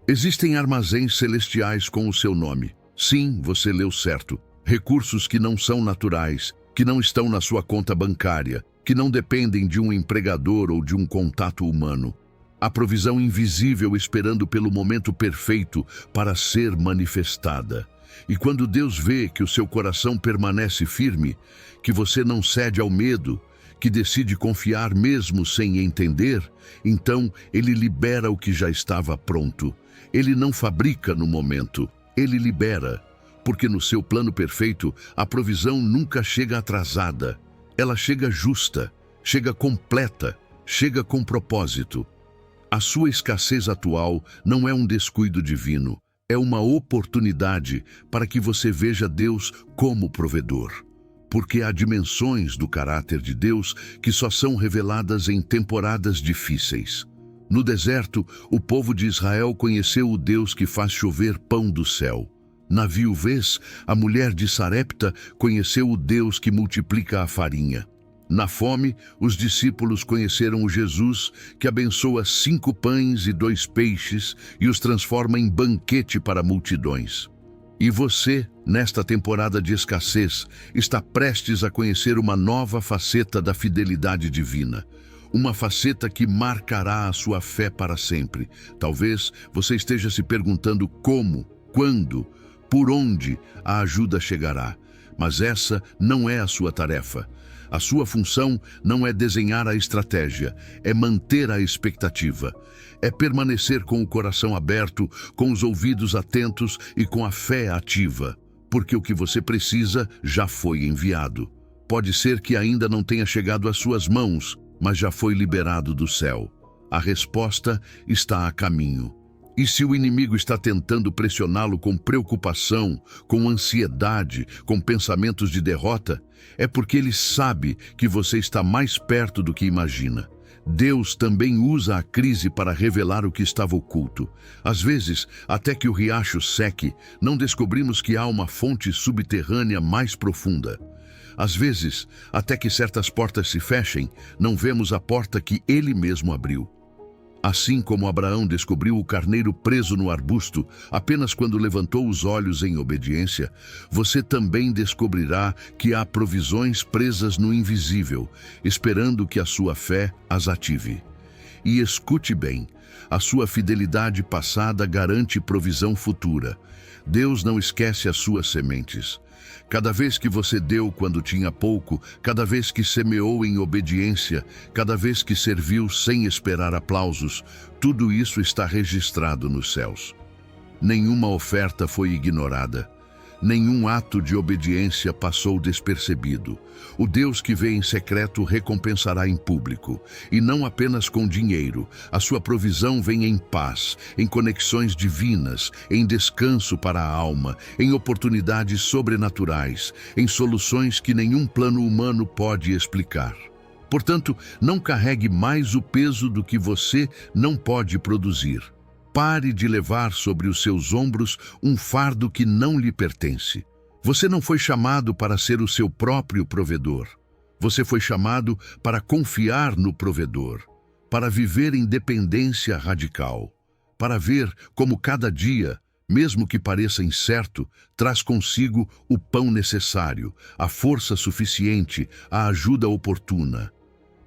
Speaker 1: Existem armazéns celestiais com o seu nome. Sim, você leu certo. Recursos que não são naturais, que não estão na sua conta bancária, que não dependem de um empregador ou de um contato humano. A provisão invisível esperando pelo momento perfeito para ser manifestada. E quando Deus vê que o seu coração permanece firme, que você não cede ao medo, que decide confiar mesmo sem entender, então Ele libera o que já estava pronto. Ele não fabrica no momento, Ele libera. Porque no seu plano perfeito, a provisão nunca chega atrasada. Ela chega justa, chega completa, chega com propósito. A sua escassez atual não é um descuido divino, é uma oportunidade para que você veja Deus como provedor. Porque há dimensões do caráter de Deus que só são reveladas em temporadas difíceis. No deserto, o povo de Israel conheceu o Deus que faz chover pão do céu. Na viuvez, a mulher de Sarepta conheceu o Deus que multiplica a farinha. Na fome, os discípulos conheceram o Jesus que abençoa 5 pães e 2 peixes e os transforma em banquete para multidões. E você, nesta temporada de escassez, está prestes a conhecer uma nova faceta da fidelidade divina. Uma faceta que marcará a sua fé para sempre. Talvez você esteja se perguntando como, quando, por onde a ajuda chegará. Mas essa não é a sua tarefa. A sua função não é desenhar a estratégia, é manter a expectativa. É permanecer com o coração aberto, com os ouvidos atentos e com a fé ativa. Porque o que você precisa já foi enviado. Pode ser que ainda não tenha chegado às suas mãos, mas já foi liberado do céu. A resposta está a caminho. E se o inimigo está tentando pressioná-lo com preocupação, com ansiedade, com pensamentos de derrota, é porque ele sabe que você está mais perto do que imagina. Deus também usa a crise para revelar o que estava oculto. Às vezes, até que o riacho seque, não descobrimos que há uma fonte subterrânea mais profunda. Às vezes, até que certas portas se fechem, não vemos a porta que Ele mesmo abriu. Assim como Abraão descobriu o carneiro preso no arbusto apenas quando levantou os olhos em obediência, você também descobrirá que há provisões presas no invisível, esperando que a sua fé as ative. E escute bem, a sua fidelidade passada garante provisão futura. Deus não esquece as suas sementes. Cada vez que você deu quando tinha pouco, cada vez que semeou em obediência, cada vez que serviu sem esperar aplausos, tudo isso está registrado nos céus. Nenhuma oferta foi ignorada. Nenhum ato de obediência passou despercebido. O Deus que vê em secreto recompensará em público, e não apenas com dinheiro. A sua provisão vem em paz, em conexões divinas, em descanso para a alma, em oportunidades sobrenaturais, em soluções que nenhum plano humano pode explicar. Portanto, não carregue mais o peso do que você não pode produzir. Pare de levar sobre os seus ombros um fardo que não lhe pertence. Você não foi chamado para ser o seu próprio provedor. Você foi chamado para confiar no provedor, para viver em dependência radical, para ver como cada dia, mesmo que pareça incerto, traz consigo o pão necessário, a força suficiente, a ajuda oportuna.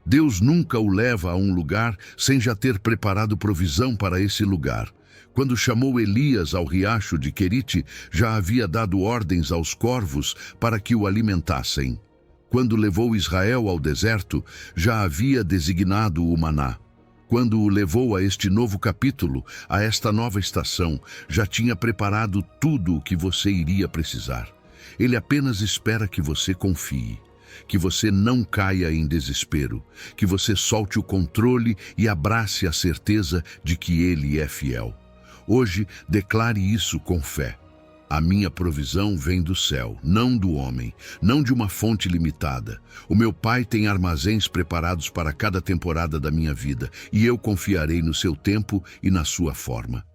Speaker 1: Deus nunca o leva a um lugar sem já ter preparado provisão para esse lugar. Quando chamou Elias ao riacho de Querite, já havia dado ordens aos corvos para que o alimentassem. Quando levou Israel ao deserto, já havia designado o maná. Quando o levou a este novo capítulo, a esta nova estação, já tinha preparado tudo o que você iria precisar. Ele apenas espera que você confie, que você não caia em desespero, que você solte o controle e abrace a certeza de que Ele é fiel. Hoje, declare isso com fé. A minha provisão vem do céu, não do homem, não de uma fonte limitada. O meu Pai tem armazéns preparados para cada temporada da minha vida, e eu confiarei no seu tempo e na sua forma.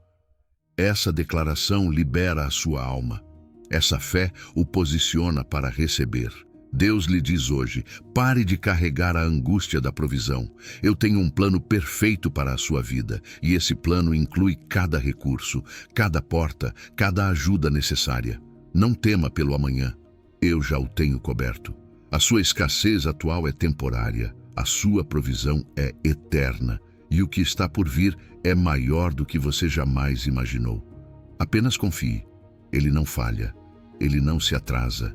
Speaker 1: Essa declaração libera a sua alma. Essa fé o posiciona para receber. Deus lhe diz hoje: pare de carregar a angústia da provisão. Eu tenho um plano perfeito para a sua vida, e esse plano inclui cada recurso, cada porta, cada ajuda necessária. Não tema pelo amanhã. Eu já o tenho coberto. A sua escassez atual é temporária, a sua provisão é eterna, e o que está por vir é maior do que você jamais imaginou. Apenas confie. Ele não falha, ele não se atrasa.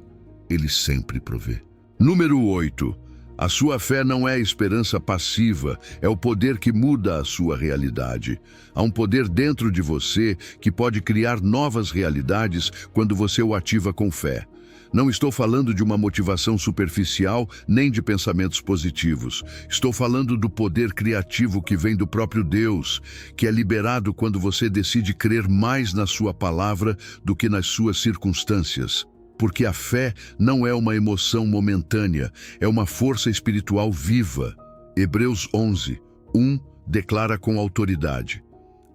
Speaker 1: Ele sempre provê. Número 8. A sua fé não é esperança passiva, é o poder que muda a sua realidade. Há um poder dentro de você que pode criar novas realidades quando você o ativa com fé. Não estou falando de uma motivação superficial, nem de pensamentos positivos. Estou falando do poder criativo que vem do próprio Deus, que é liberado quando você decide crer mais na sua palavra do que nas suas circunstâncias. Porque a fé não é uma emoção momentânea, é uma força espiritual viva. Hebreus 11, 1 declara com autoridade: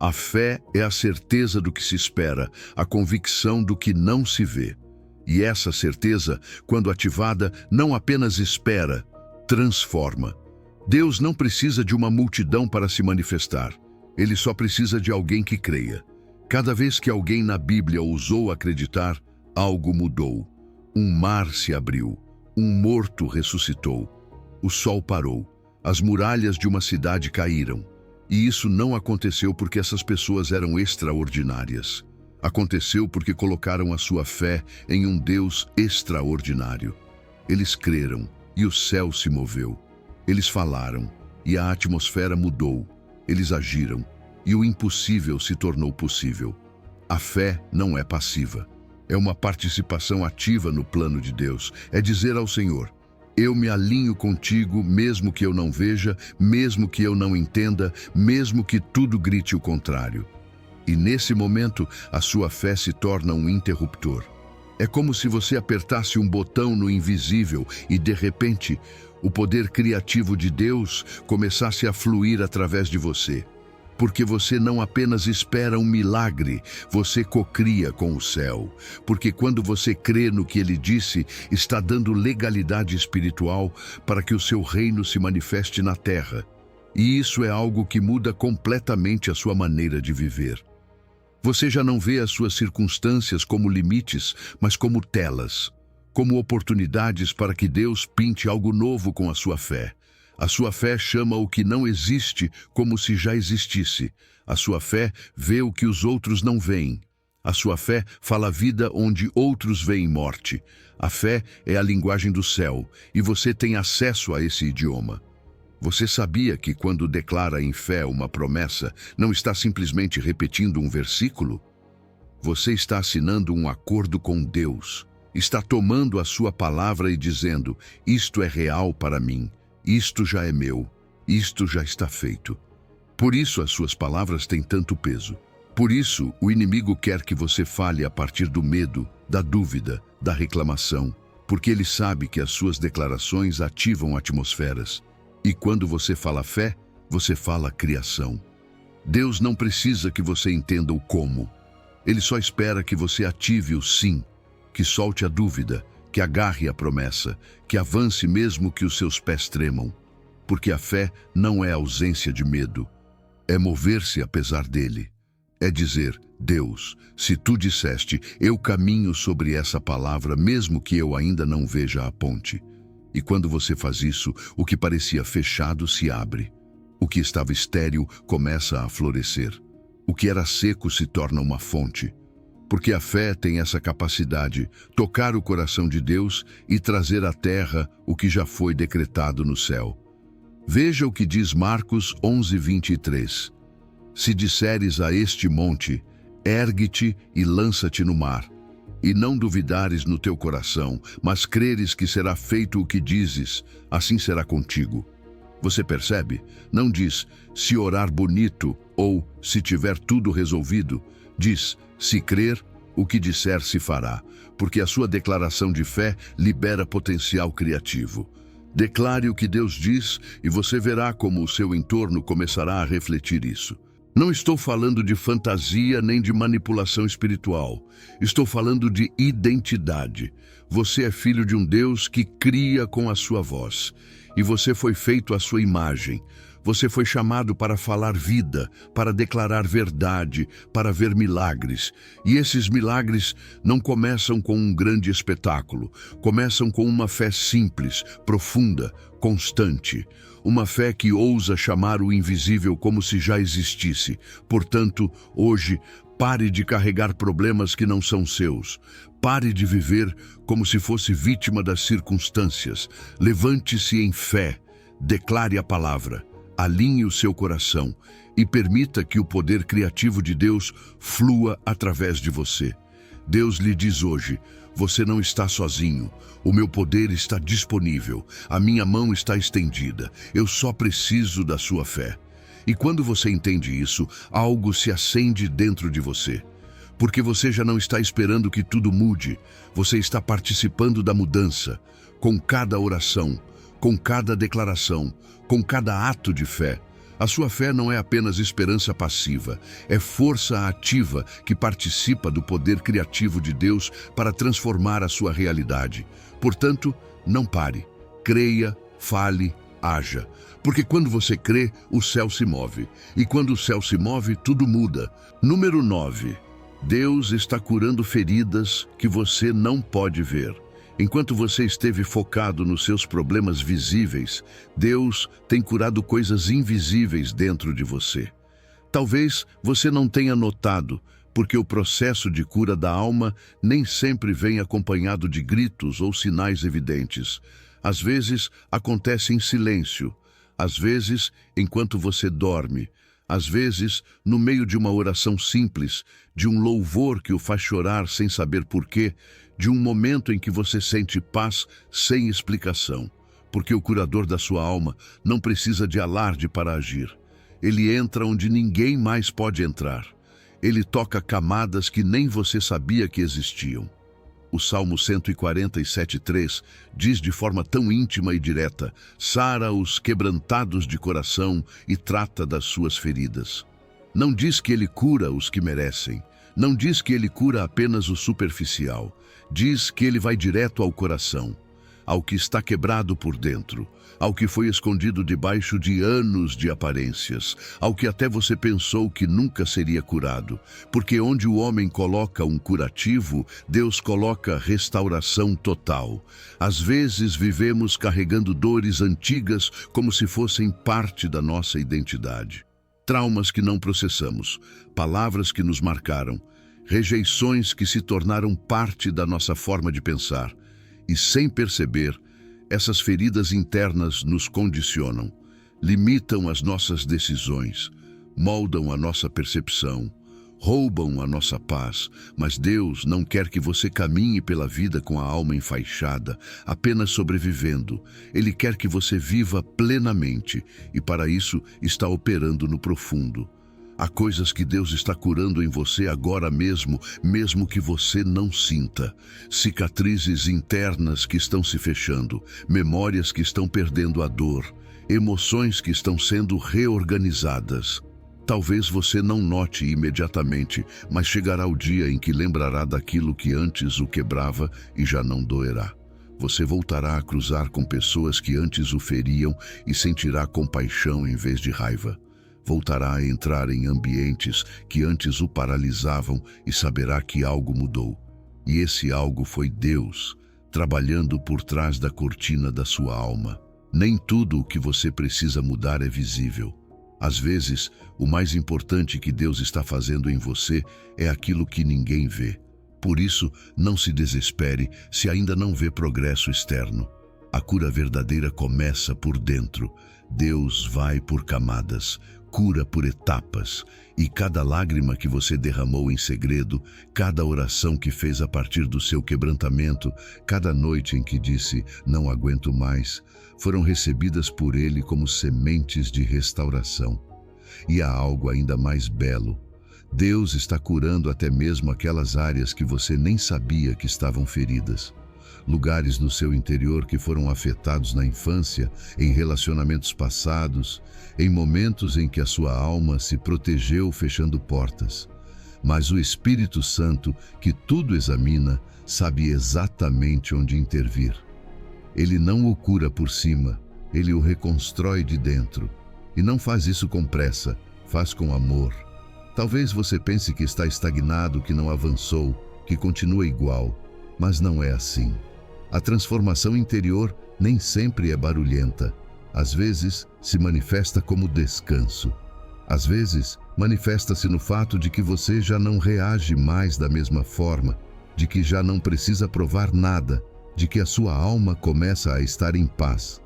Speaker 1: a fé é a certeza do que se espera, a convicção do que não se vê. E essa certeza, quando ativada, não apenas espera, transforma. Deus não precisa de uma multidão para se manifestar. Ele só precisa de alguém que creia. Cada vez que alguém na Bíblia ousou acreditar, algo mudou. Um mar se abriu, um morto ressuscitou, o sol parou, as muralhas de uma cidade caíram. E isso não aconteceu porque essas pessoas eram extraordinárias. Aconteceu porque colocaram a sua fé em um Deus extraordinário. Eles creram e o céu se moveu. Eles falaram e a atmosfera mudou. Eles agiram e o impossível se tornou possível. A fé não é passiva. É uma participação ativa no plano de Deus. É dizer ao Senhor: eu me alinho contigo, mesmo que eu não veja, mesmo que eu não entenda, mesmo que tudo grite o contrário. E nesse momento, a sua fé se torna um interruptor. É como se você apertasse um botão no invisível e, de repente, o poder criativo de Deus começasse a fluir através de você. Porque você não apenas espera um milagre, você cocria com o céu. Porque quando você crê no que ele disse, está dando legalidade espiritual para que o seu reino se manifeste na terra. E isso é algo que muda completamente a sua maneira de viver. Você já não vê as suas circunstâncias como limites, mas como telas, como oportunidades para que Deus pinte algo novo com a sua fé. A sua fé chama o que não existe como se já existisse. A sua fé vê o que os outros não veem. A sua fé fala vida onde outros veem morte. A fé é a linguagem do céu, e você tem acesso a esse idioma. Você sabia que quando declara em fé uma promessa, não está simplesmente repetindo um versículo? Você está assinando um acordo com Deus. Está tomando a sua palavra e dizendo: isto é real para mim. Isto já é meu, isto já está feito. Por isso as suas palavras têm tanto peso. Por isso o inimigo quer que você fale a partir do medo, da dúvida, da reclamação, porque ele sabe que as suas declarações ativam atmosferas. E quando você fala fé, você fala criação. Deus não precisa que você entenda o como. Ele só espera que você ative o sim, que solte a dúvida, que agarre a promessa, que avance mesmo que os seus pés tremam. Porque a fé não é ausência de medo, é mover-se apesar dele. É dizer: Deus, se tu disseste, eu caminho sobre essa palavra mesmo que eu ainda não veja a ponte. E quando você faz isso, o que parecia fechado se abre. O que estava estéril começa a florescer. O que era seco se torna uma fonte. porque a fé tem essa capacidade, tocar o coração de Deus e trazer à terra o que já foi decretado no céu. Veja o que diz Marcos 11:23. Se disseres a este monte, ergue-te e lança-te no mar, e não duvidares no teu coração, mas creres que será feito o que dizes, assim será contigo. Você percebe? Não diz, se orar bonito ou se tiver tudo resolvido. Diz, se crer, o que disser se fará, porque a sua declaração de fé libera potencial criativo. Declare o que Deus diz e você verá como o seu entorno começará a refletir isso. Não estou falando de fantasia nem de manipulação espiritual. Estou falando de identidade. Você é filho de um Deus que cria com a sua voz. E você foi feito à sua imagem. Você foi chamado para falar vida, para declarar verdade, para ver milagres. E esses milagres não começam com um grande espetáculo. Começam com uma fé simples, profunda, constante. Uma fé que ousa chamar o invisível como se já existisse. Portanto, hoje, pare de carregar problemas que não são seus. Pare de viver como se fosse vítima das circunstâncias. Levante-se em fé. Declare a palavra. Alinhe o seu coração e permita que o poder criativo de Deus flua através de você. Deus lhe diz hoje, você não está sozinho. O meu poder está disponível. A minha mão está estendida. Eu só preciso da sua fé. E quando você entende isso, algo se acende dentro de você. Porque você já não está esperando que tudo mude. Você está participando da mudança. Com cada oração, com cada declaração, com cada ato de fé. A sua fé não é apenas esperança passiva, é força ativa que participa do poder criativo de Deus para transformar a sua realidade. Portanto, não pare, creia, fale, haja. Porque quando você crê, o céu se move. E quando o céu se move, tudo muda. Número 9. Deus está curando feridas que você não pode ver. Enquanto você esteve focado nos seus problemas visíveis, Deus tem curado coisas invisíveis dentro de você. Talvez você não tenha notado, porque o processo de cura da alma nem sempre vem acompanhado de gritos ou sinais evidentes. Às vezes, acontece em silêncio. Às vezes, enquanto você dorme. Às vezes, no meio de uma oração simples, de um louvor que o faz chorar sem saber porquê, de um momento em que você sente paz sem explicação. Porque o curador da sua alma não precisa de alarde para agir. Ele entra onde ninguém mais pode entrar. Ele toca camadas que nem você sabia que existiam. O Salmo 147:3 diz de forma tão íntima e direta, sara os quebrantados de coração e trata das suas feridas. Não diz que ele cura os que merecem. Não diz que ele cura apenas o superficial. Diz que ele vai direto ao coração, ao que está quebrado por dentro, ao que foi escondido debaixo de anos de aparências, ao que até você pensou que nunca seria curado. Porque onde o homem coloca um curativo, Deus coloca restauração total. Às vezes vivemos carregando dores antigas como se fossem parte da nossa identidade. Traumas que não processamos, palavras que nos marcaram, rejeições que se tornaram parte da nossa forma de pensar. E sem perceber, essas feridas internas nos condicionam, limitam as nossas decisões, moldam a nossa percepção, roubam a nossa paz. Mas Deus não quer que você caminhe pela vida com a alma enfaixada, apenas sobrevivendo. Ele quer que você viva plenamente e para isso está operando no profundo. Há coisas que Deus está curando em você agora mesmo, mesmo que você não sinta. Cicatrizes internas que estão se fechando, memórias que estão perdendo a dor, emoções que estão sendo reorganizadas. Talvez você não note imediatamente, mas chegará o dia em que lembrará daquilo que antes o quebrava e já não doerá. Você voltará a cruzar com pessoas que antes o feriam e sentirá compaixão em vez de raiva. Voltará a entrar em ambientes que antes o paralisavam e saberá que algo mudou. E esse algo foi Deus, trabalhando por trás da cortina da sua alma. Nem tudo o que você precisa mudar é visível. Às vezes, o mais importante que Deus está fazendo em você é aquilo que ninguém vê. Por isso, não se desespere se ainda não vê progresso externo. A cura verdadeira começa por dentro. Deus vai por camadas, cura por etapas, e cada lágrima que você derramou em segredo, cada oração que fez a partir do seu quebrantamento, cada noite em que disse, não aguento mais, foram recebidas por Ele como sementes de restauração. E há algo ainda mais belo. Deus está curando até mesmo aquelas áreas que você nem sabia que estavam feridas. Lugares no seu interior que foram afetados na infância, em relacionamentos passados, em momentos em que a sua alma se protegeu fechando portas. Mas o Espírito Santo, que tudo examina, sabe exatamente onde intervir. Ele não o cura por cima, ele o reconstrói de dentro. E não faz isso com pressa, faz com amor. Talvez você pense que está estagnado, que não avançou, que continua igual, mas não é assim. A transformação interior nem sempre é barulhenta. Às vezes, se manifesta como descanso. Às vezes, manifesta-se no fato de que você já não reage mais da mesma forma, de que já não precisa provar nada, de que a sua alma começa a estar em paz.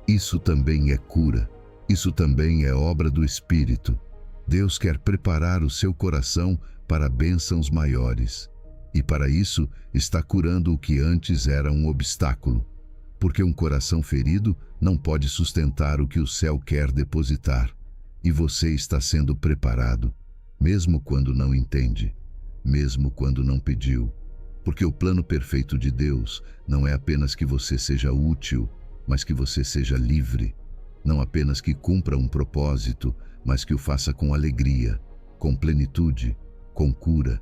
Speaker 1: Isso também é cura. Isso também é obra do Espírito. Deus quer preparar o seu coração para bênçãos maiores. E para isso, está curando o que antes era um obstáculo. Porque um coração ferido não pode sustentar o que o céu quer depositar. E você está sendo preparado, mesmo quando não entende, mesmo quando não pediu. Porque o plano perfeito de Deus não é apenas que você seja útil, mas que você seja livre. Não apenas que cumpra um propósito, mas que o faça com alegria, com plenitude, com cura.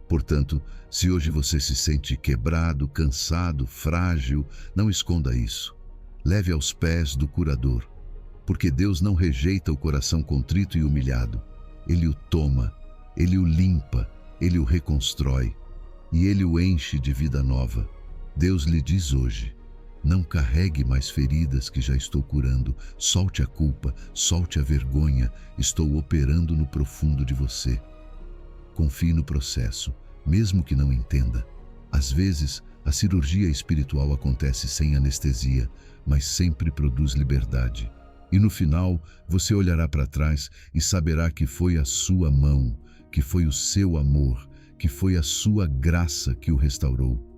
Speaker 1: Portanto, se hoje você se sente quebrado, cansado, frágil, não esconda isso. Leve aos pés do curador. Porque Deus não rejeita o coração contrito e humilhado. Ele o toma, Ele o limpa, Ele o reconstrói e Ele o enche de vida nova. Deus lhe diz hoje, não carregue mais feridas que já estou curando. Solte a culpa, solte a vergonha. Estou operando no profundo de você. Confie no processo, mesmo que não entenda. Às vezes, a cirurgia espiritual acontece sem anestesia, mas sempre produz liberdade. E no final, você olhará para trás e saberá que foi a sua mão, que foi o seu amor, que foi a sua graça que o restaurou.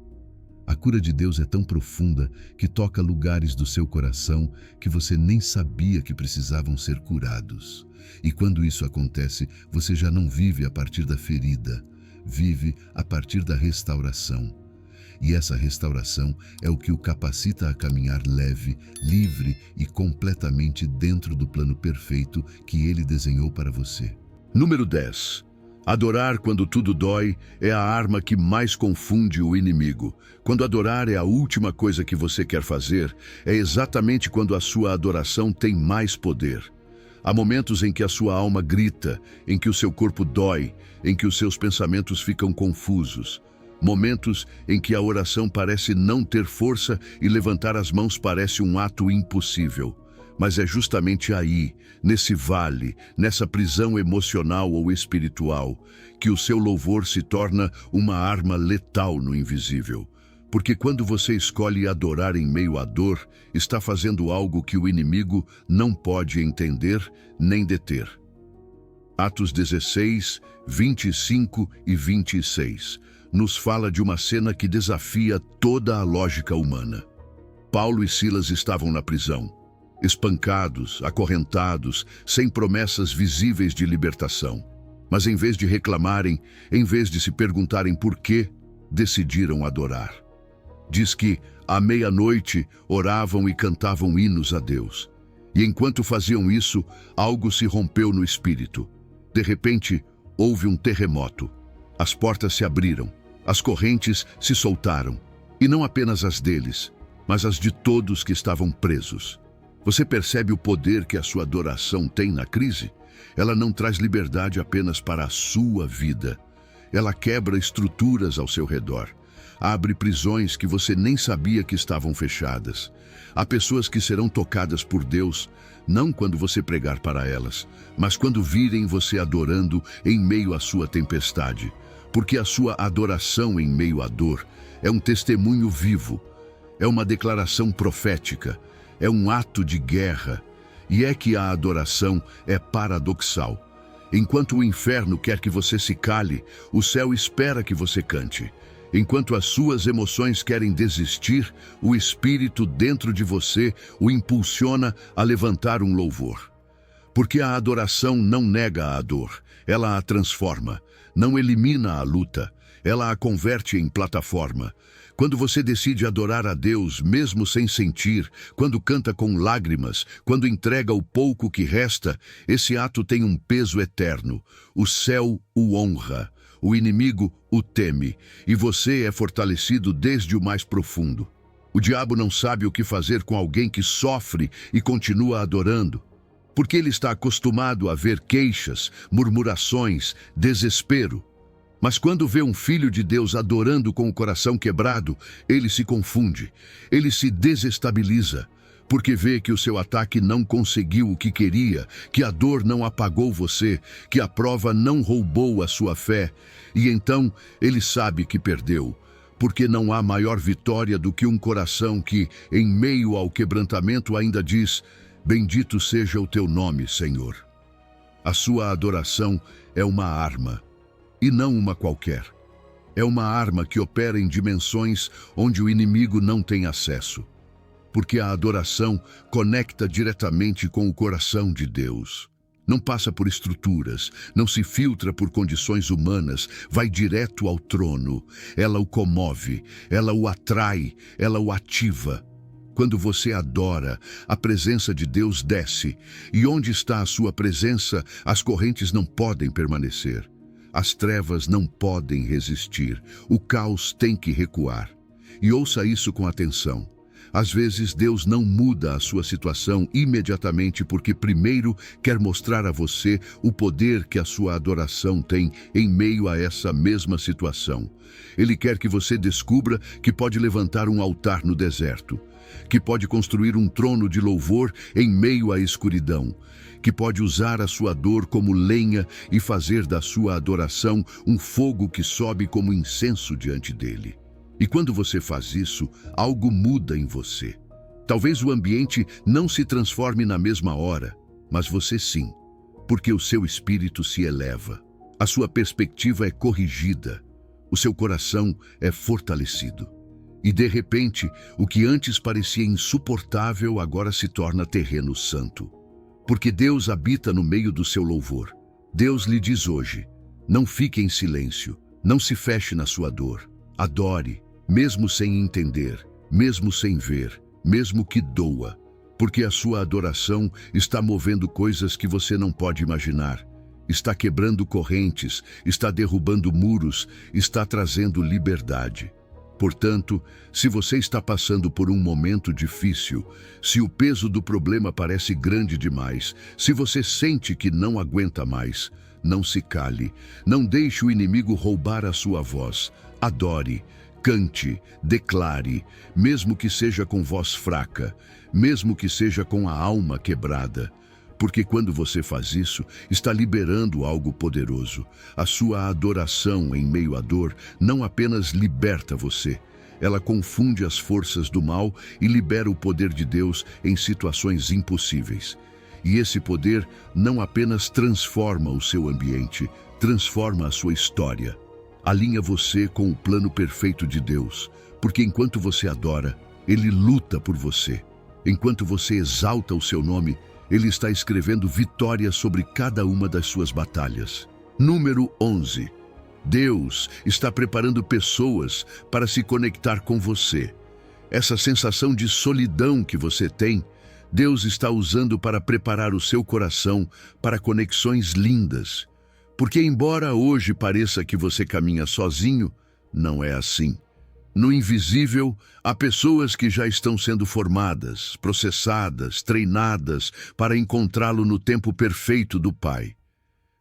Speaker 1: A cura de Deus é tão profunda que toca lugares do seu coração que você nem sabia que precisavam ser curados. E quando isso acontece, você já não vive a partir da ferida, vive a partir da restauração. E essa restauração é o que o capacita a caminhar leve, livre e completamente dentro do plano perfeito que Ele desenhou para você. Número 10. Adorar quando tudo dói é a arma que mais confunde o inimigo. Quando adorar é a última coisa que você quer fazer, é exatamente quando a sua adoração tem mais poder. Há momentos em que a sua alma grita, em que o seu corpo dói, em que os seus pensamentos ficam confusos. Momentos em que a oração parece não ter força e levantar as mãos parece um ato impossível. Mas é justamente aí, nesse vale, nessa prisão emocional ou espiritual, que o seu louvor se torna uma arma letal no invisível. Porque quando você escolhe adorar em meio à dor, está fazendo algo que o inimigo não pode entender nem deter. Atos 16, 25 e 26 nos fala de uma cena que desafia toda a lógica humana. Paulo e Silas estavam na prisão, espancados, acorrentados, sem promessas visíveis de libertação. Mas em vez de reclamarem, em vez de se perguntarem por quê, decidiram adorar. Diz que, à meia-noite, oravam e cantavam hinos a Deus. E enquanto faziam isso, algo se rompeu no espírito. De repente, houve um terremoto. As portas se abriram, as correntes se soltaram. E não apenas as deles, mas as de todos que estavam presos. Você percebe o poder que a sua adoração tem na crise? Ela não traz liberdade apenas para a sua vida. Ela quebra estruturas ao seu redor. Abre prisões que você nem sabia que estavam fechadas. Há pessoas que serão tocadas por Deus, não quando você pregar para elas, mas quando virem você adorando em meio à sua tempestade. porque a sua adoração em meio à dor é um testemunho vivo, é uma declaração profética, é um ato de guerra, e é que a adoração é paradoxal. Enquanto o inferno quer que você se cale, o céu espera que você cante. Enquanto as suas emoções querem desistir, o Espírito dentro de você o impulsiona a levantar um louvor. Porque a adoração não nega a dor, ela a transforma, não elimina a luta, ela a converte em plataforma. Quando você decide adorar a Deus, mesmo sem sentir, quando canta com lágrimas, quando entrega o pouco que resta, esse ato tem um peso eterno. O céu o honra, o inimigo o teme, e você é fortalecido desde o mais profundo. O diabo não sabe o que fazer com alguém que sofre e continua adorando, porque ele está acostumado a ver queixas, murmurações, desespero. Mas quando vê um filho de Deus adorando com o coração quebrado, ele se confunde, ele se desestabiliza, porque vê que o seu ataque não conseguiu o que queria, que a dor não apagou você, que a prova não roubou a sua fé, e então ele sabe que perdeu, porque não há maior vitória do que um coração que, em meio ao quebrantamento, ainda diz: bendito seja o teu nome, Senhor. A sua adoração é uma arma, e não uma qualquer. É uma arma que opera em dimensões onde o inimigo não tem acesso, porque a adoração conecta diretamente com o coração de Deus. Não passa por estruturas, não se filtra por condições humanas, vai direto ao trono. Ela o comove, ela o atrai, ela o ativa. Quando você adora, a presença de Deus desce, e onde está a sua presença, as correntes não podem permanecer. As trevas não podem resistir, o caos tem que recuar. E ouça isso com atenção. Às vezes Deus não muda a sua situação imediatamente porque primeiro quer mostrar a você o poder que a sua adoração tem em meio a essa mesma situação. Ele quer que você descubra que pode levantar um altar no deserto, que pode construir um trono de louvor em meio à escuridão, que pode usar a sua dor como lenha e fazer da sua adoração um fogo que sobe como incenso diante dele. E quando você faz isso, algo muda em você. Talvez o ambiente não se transforme na mesma hora, mas você sim, porque o seu espírito se eleva, a sua perspectiva é corrigida, o seu coração é fortalecido. E de repente, o que antes parecia insuportável agora se torna terreno santo. Porque Deus habita no meio do seu louvor. Deus lhe diz hoje: não fique em silêncio, não se feche na sua dor. Adore, mesmo sem entender, mesmo sem ver, mesmo que doa. Porque a sua adoração está movendo coisas que você não pode imaginar. Está quebrando correntes, está derrubando muros, está trazendo liberdade. Portanto, se você está passando por um momento difícil, se o peso do problema parece grande demais, se você sente que não aguenta mais, não se cale, não deixe o inimigo roubar a sua voz. Adore, cante, declare, mesmo que seja com voz fraca, mesmo que seja com a alma quebrada. Porque quando você faz isso, está liberando algo poderoso. A sua adoração em meio à dor não apenas liberta você, ela confunde as forças do mal e libera o poder de Deus em situações impossíveis. E esse poder não apenas transforma o seu ambiente, transforma a sua história. Alinha você com o plano perfeito de Deus, porque enquanto você adora, Ele luta por você. Enquanto você exalta o seu nome, Ele está escrevendo vitória sobre cada uma das suas batalhas. Número 11. Deus está preparando pessoas para se conectar com você. Essa sensação de solidão que você tem, Deus está usando para preparar o seu coração para conexões lindas. Porque embora hoje pareça que você caminha sozinho, não é assim. No invisível, há pessoas que já estão sendo formadas, processadas, treinadas para encontrá-lo no tempo perfeito do Pai.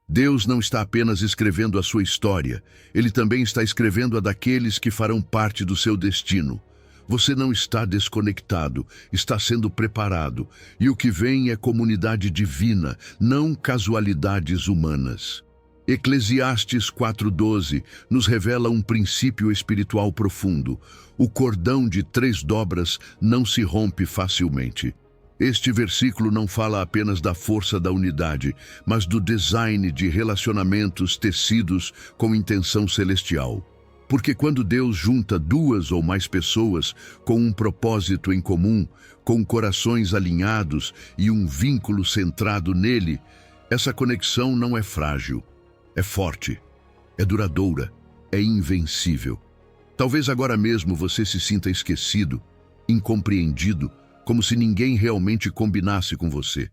Speaker 1: Deus não está apenas escrevendo a sua história, Ele também está escrevendo a daqueles que farão parte do seu destino. Você não está desconectado, está sendo preparado, e o que vem é comunidade divina, não casualidades humanas. Eclesiastes 4:12 nos revela um princípio espiritual profundo. O cordão de 3 dobras não se rompe facilmente. Este versículo não fala apenas da força da unidade, mas do design de relacionamentos tecidos com intenção celestial. Porque quando Deus junta 2 ou mais pessoas com um propósito em comum, com corações alinhados e um vínculo centrado nele, essa conexão não é frágil, é forte, é duradoura, é invencível. Talvez agora mesmo você se sinta esquecido, incompreendido, como se ninguém realmente combinasse com você.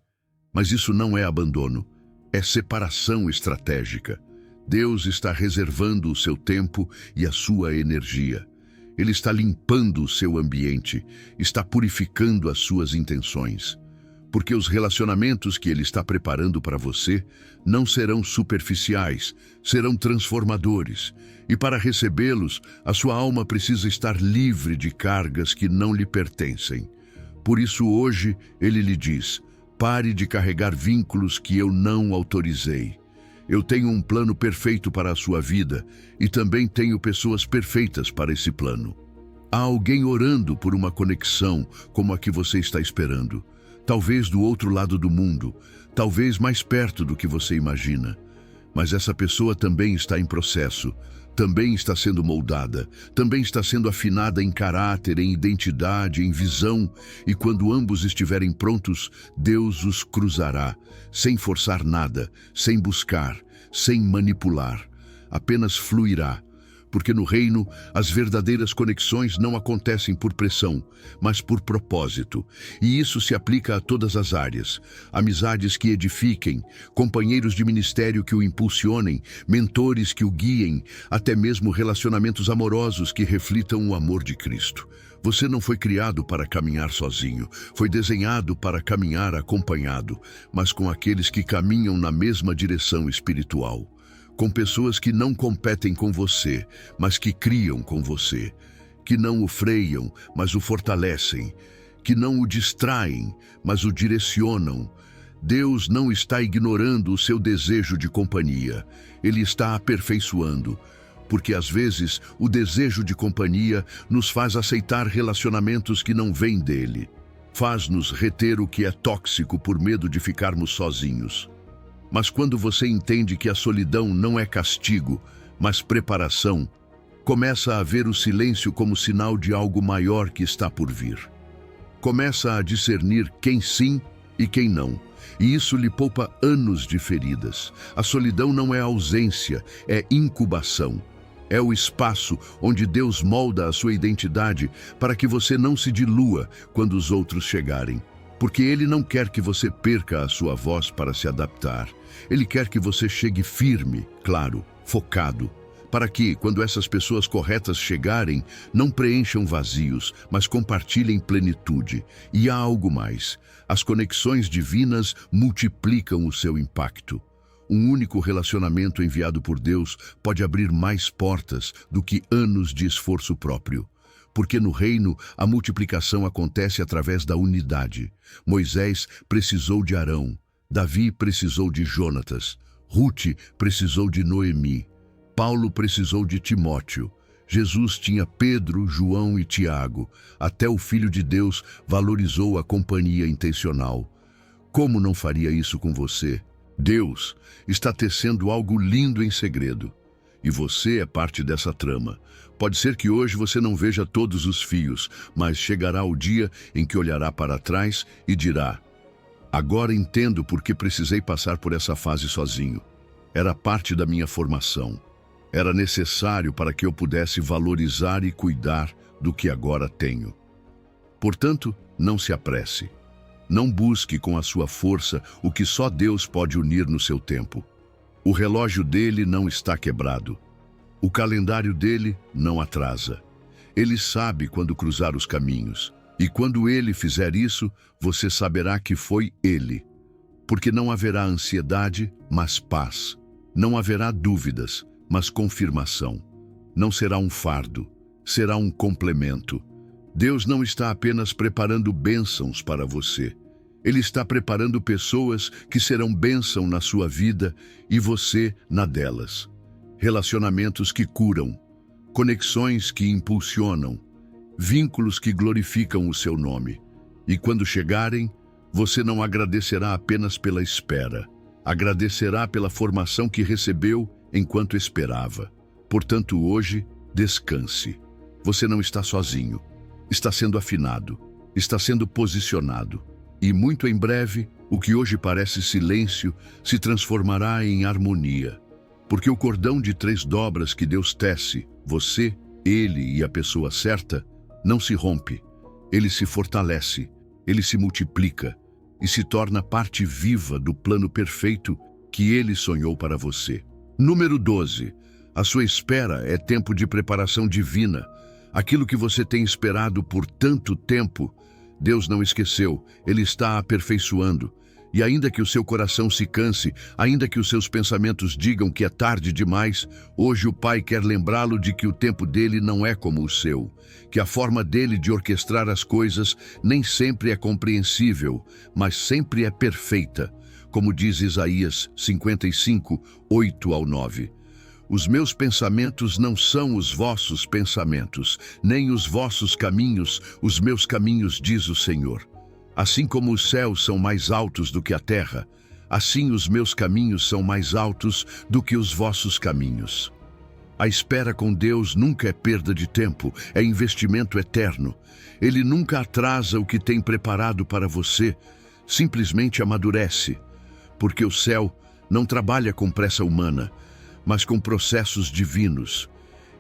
Speaker 1: Mas isso não é abandono, é separação estratégica. Deus está reservando o seu tempo e a sua energia. Ele está limpando o seu ambiente, está purificando as suas intenções. Porque os relacionamentos que Ele está preparando para você não serão superficiais, serão transformadores. E para recebê-los, a sua alma precisa estar livre de cargas que não lhe pertencem. Por isso hoje Ele lhe diz: pare de carregar vínculos que eu não autorizei. Eu tenho um plano perfeito para a sua vida e também tenho pessoas perfeitas para esse plano. Há alguém orando por uma conexão como a que você está esperando. Talvez do outro lado do mundo, talvez mais perto do que você imagina. Mas essa pessoa também está em processo, também está sendo moldada, também está sendo afinada em caráter, em identidade, em visão, e quando ambos estiverem prontos, Deus os cruzará, sem forçar nada, sem buscar, sem manipular, apenas fluirá. Porque no reino, as verdadeiras conexões não acontecem por pressão, mas por propósito. E isso se aplica a todas as áreas. Amizades que edifiquem, companheiros de ministério que o impulsionem, mentores que o guiem, até mesmo relacionamentos amorosos que reflitam o amor de Cristo. Você não foi criado para caminhar sozinho, foi desenhado para caminhar acompanhado, mas com aqueles que caminham na mesma direção espiritual. Com pessoas que não competem com você, mas que criam com você, que não o freiam, mas o fortalecem, que não o distraem, mas o direcionam. Deus não está ignorando o seu desejo de companhia, Ele está aperfeiçoando, porque às vezes o desejo de companhia nos faz aceitar relacionamentos que não vêm dele, faz-nos reter o que é tóxico por medo de ficarmos sozinhos. Mas quando você entende que a solidão não é castigo, mas preparação, começa a ver o silêncio como sinal de algo maior que está por vir. Começa a discernir quem sim e quem não, e isso lhe poupa anos de feridas. A solidão não é ausência, é incubação. É o espaço onde Deus molda a sua identidade para que você não se dilua quando os outros chegarem. Porque Ele não quer que você perca a sua voz para se adaptar. Ele quer que você chegue firme, claro, focado, para que, quando essas pessoas corretas chegarem, não preencham vazios, mas compartilhem plenitude. E há algo mais. As conexões divinas multiplicam o seu impacto. Um único relacionamento enviado por Deus pode abrir mais portas do que anos de esforço próprio. Porque no reino, a multiplicação acontece através da unidade. Moisés precisou de Arão, Davi precisou de Jonatas, Ruth precisou de Noemi, Paulo precisou de Timóteo, Jesus tinha Pedro, João e Tiago. Até o Filho de Deus valorizou a companhia intencional. Como não faria isso com você? Deus está tecendo algo lindo em segredo. E você é parte dessa trama. Pode ser que hoje você não veja todos os fios, mas chegará o dia em que olhará para trás e dirá: agora entendo por que precisei passar por essa fase sozinho. Era parte da minha formação. Era necessário para que eu pudesse valorizar e cuidar do que agora tenho. Portanto, não se apresse. Não busque com a sua força o que só Deus pode unir no seu tempo. O relógio dele não está quebrado. O calendário dele não atrasa. Ele sabe quando cruzar os caminhos. E quando ele fizer isso, você saberá que foi ele. Porque não haverá ansiedade, mas paz. Não haverá dúvidas, mas confirmação. Não será um fardo, será um complemento. Deus não está apenas preparando bênçãos para você. Ele está preparando pessoas que serão bênção na sua vida e você na delas. Relacionamentos que curam, conexões que impulsionam, vínculos que glorificam o seu nome. E quando chegarem, você não agradecerá apenas pela espera, agradecerá pela formação que recebeu enquanto esperava. Portanto, hoje, descanse. Você não está sozinho. Está sendo afinado, está sendo posicionado. E muito em breve, o que hoje parece silêncio se transformará em harmonia. Porque o cordão de 3 dobras que Deus tece, você, Ele e a pessoa certa, não se rompe. Ele se fortalece, ele se multiplica e se torna parte viva do plano perfeito que Ele sonhou para você. Número 12. A sua espera é tempo de preparação divina. Aquilo que você tem esperado por tanto tempo, Deus não esqueceu, Ele está aperfeiçoando. E ainda que o seu coração se canse, ainda que os seus pensamentos digam que é tarde demais, hoje o Pai quer lembrá-lo de que o tempo dele não é como o seu, que a forma dele de orquestrar as coisas nem sempre é compreensível, mas sempre é perfeita, como diz Isaías 55, 8-9. Os meus pensamentos não são os vossos pensamentos, nem os vossos caminhos, os meus caminhos, diz o Senhor. Assim como os céus são mais altos do que a terra, assim os meus caminhos são mais altos do que os vossos caminhos. A espera com Deus nunca é perda de tempo, é investimento eterno. Ele nunca atrasa o que tem preparado para você, simplesmente amadurece, porque o céu não trabalha com pressa humana, mas com processos divinos.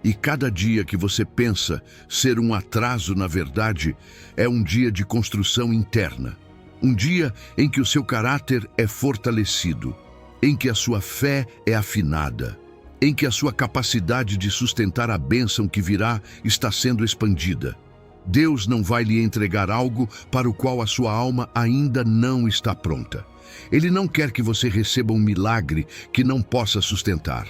Speaker 1: E cada dia que você pensa ser um atraso, na verdade, é um dia de construção interna. Um dia em que o seu caráter é fortalecido, em que a sua fé é afinada, em que a sua capacidade de sustentar a bênção que virá está sendo expandida. Deus não vai lhe entregar algo para o qual a sua alma ainda não está pronta. Ele não quer que você receba um milagre que não possa sustentar.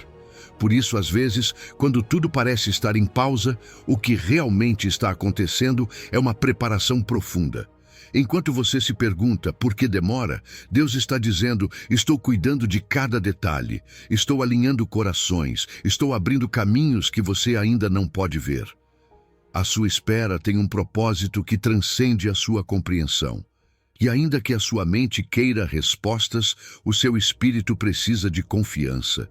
Speaker 1: Por isso, às vezes, quando tudo parece estar em pausa, o que realmente está acontecendo é uma preparação profunda. Enquanto você se pergunta por que demora, Deus está dizendo: estou cuidando de cada detalhe, estou alinhando corações, estou abrindo caminhos que você ainda não pode ver. A sua espera tem um propósito que transcende a sua compreensão. E ainda que a sua mente queira respostas, o seu espírito precisa de confiança.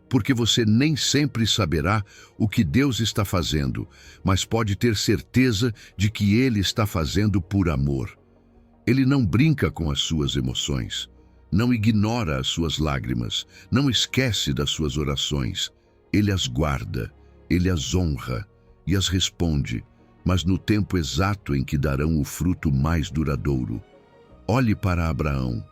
Speaker 1: Porque você nem sempre saberá o que Deus está fazendo, mas pode ter certeza de que Ele está fazendo por amor. Ele não brinca com as suas emoções, não ignora as suas lágrimas, não esquece das suas orações. Ele as guarda, Ele as honra e as responde, mas no tempo exato em que darão o fruto mais duradouro. Olhe para Abraão.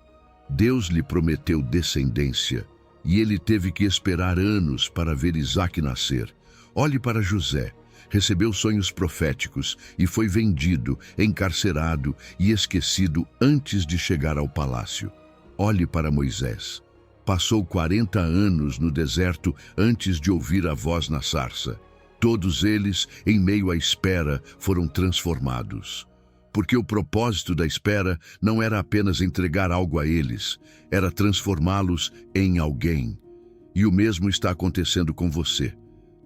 Speaker 1: Deus lhe prometeu descendência, e ele teve que esperar anos para ver Isaque nascer. Olhe para José. Recebeu sonhos proféticos e foi vendido, encarcerado e esquecido antes de chegar ao palácio. Olhe para Moisés. Passou 40 anos no deserto antes de ouvir a voz na sarça. Todos eles, em meio à espera, foram transformados. Porque o propósito da espera não era apenas entregar algo a eles, era transformá-los em alguém. E o mesmo está acontecendo com você.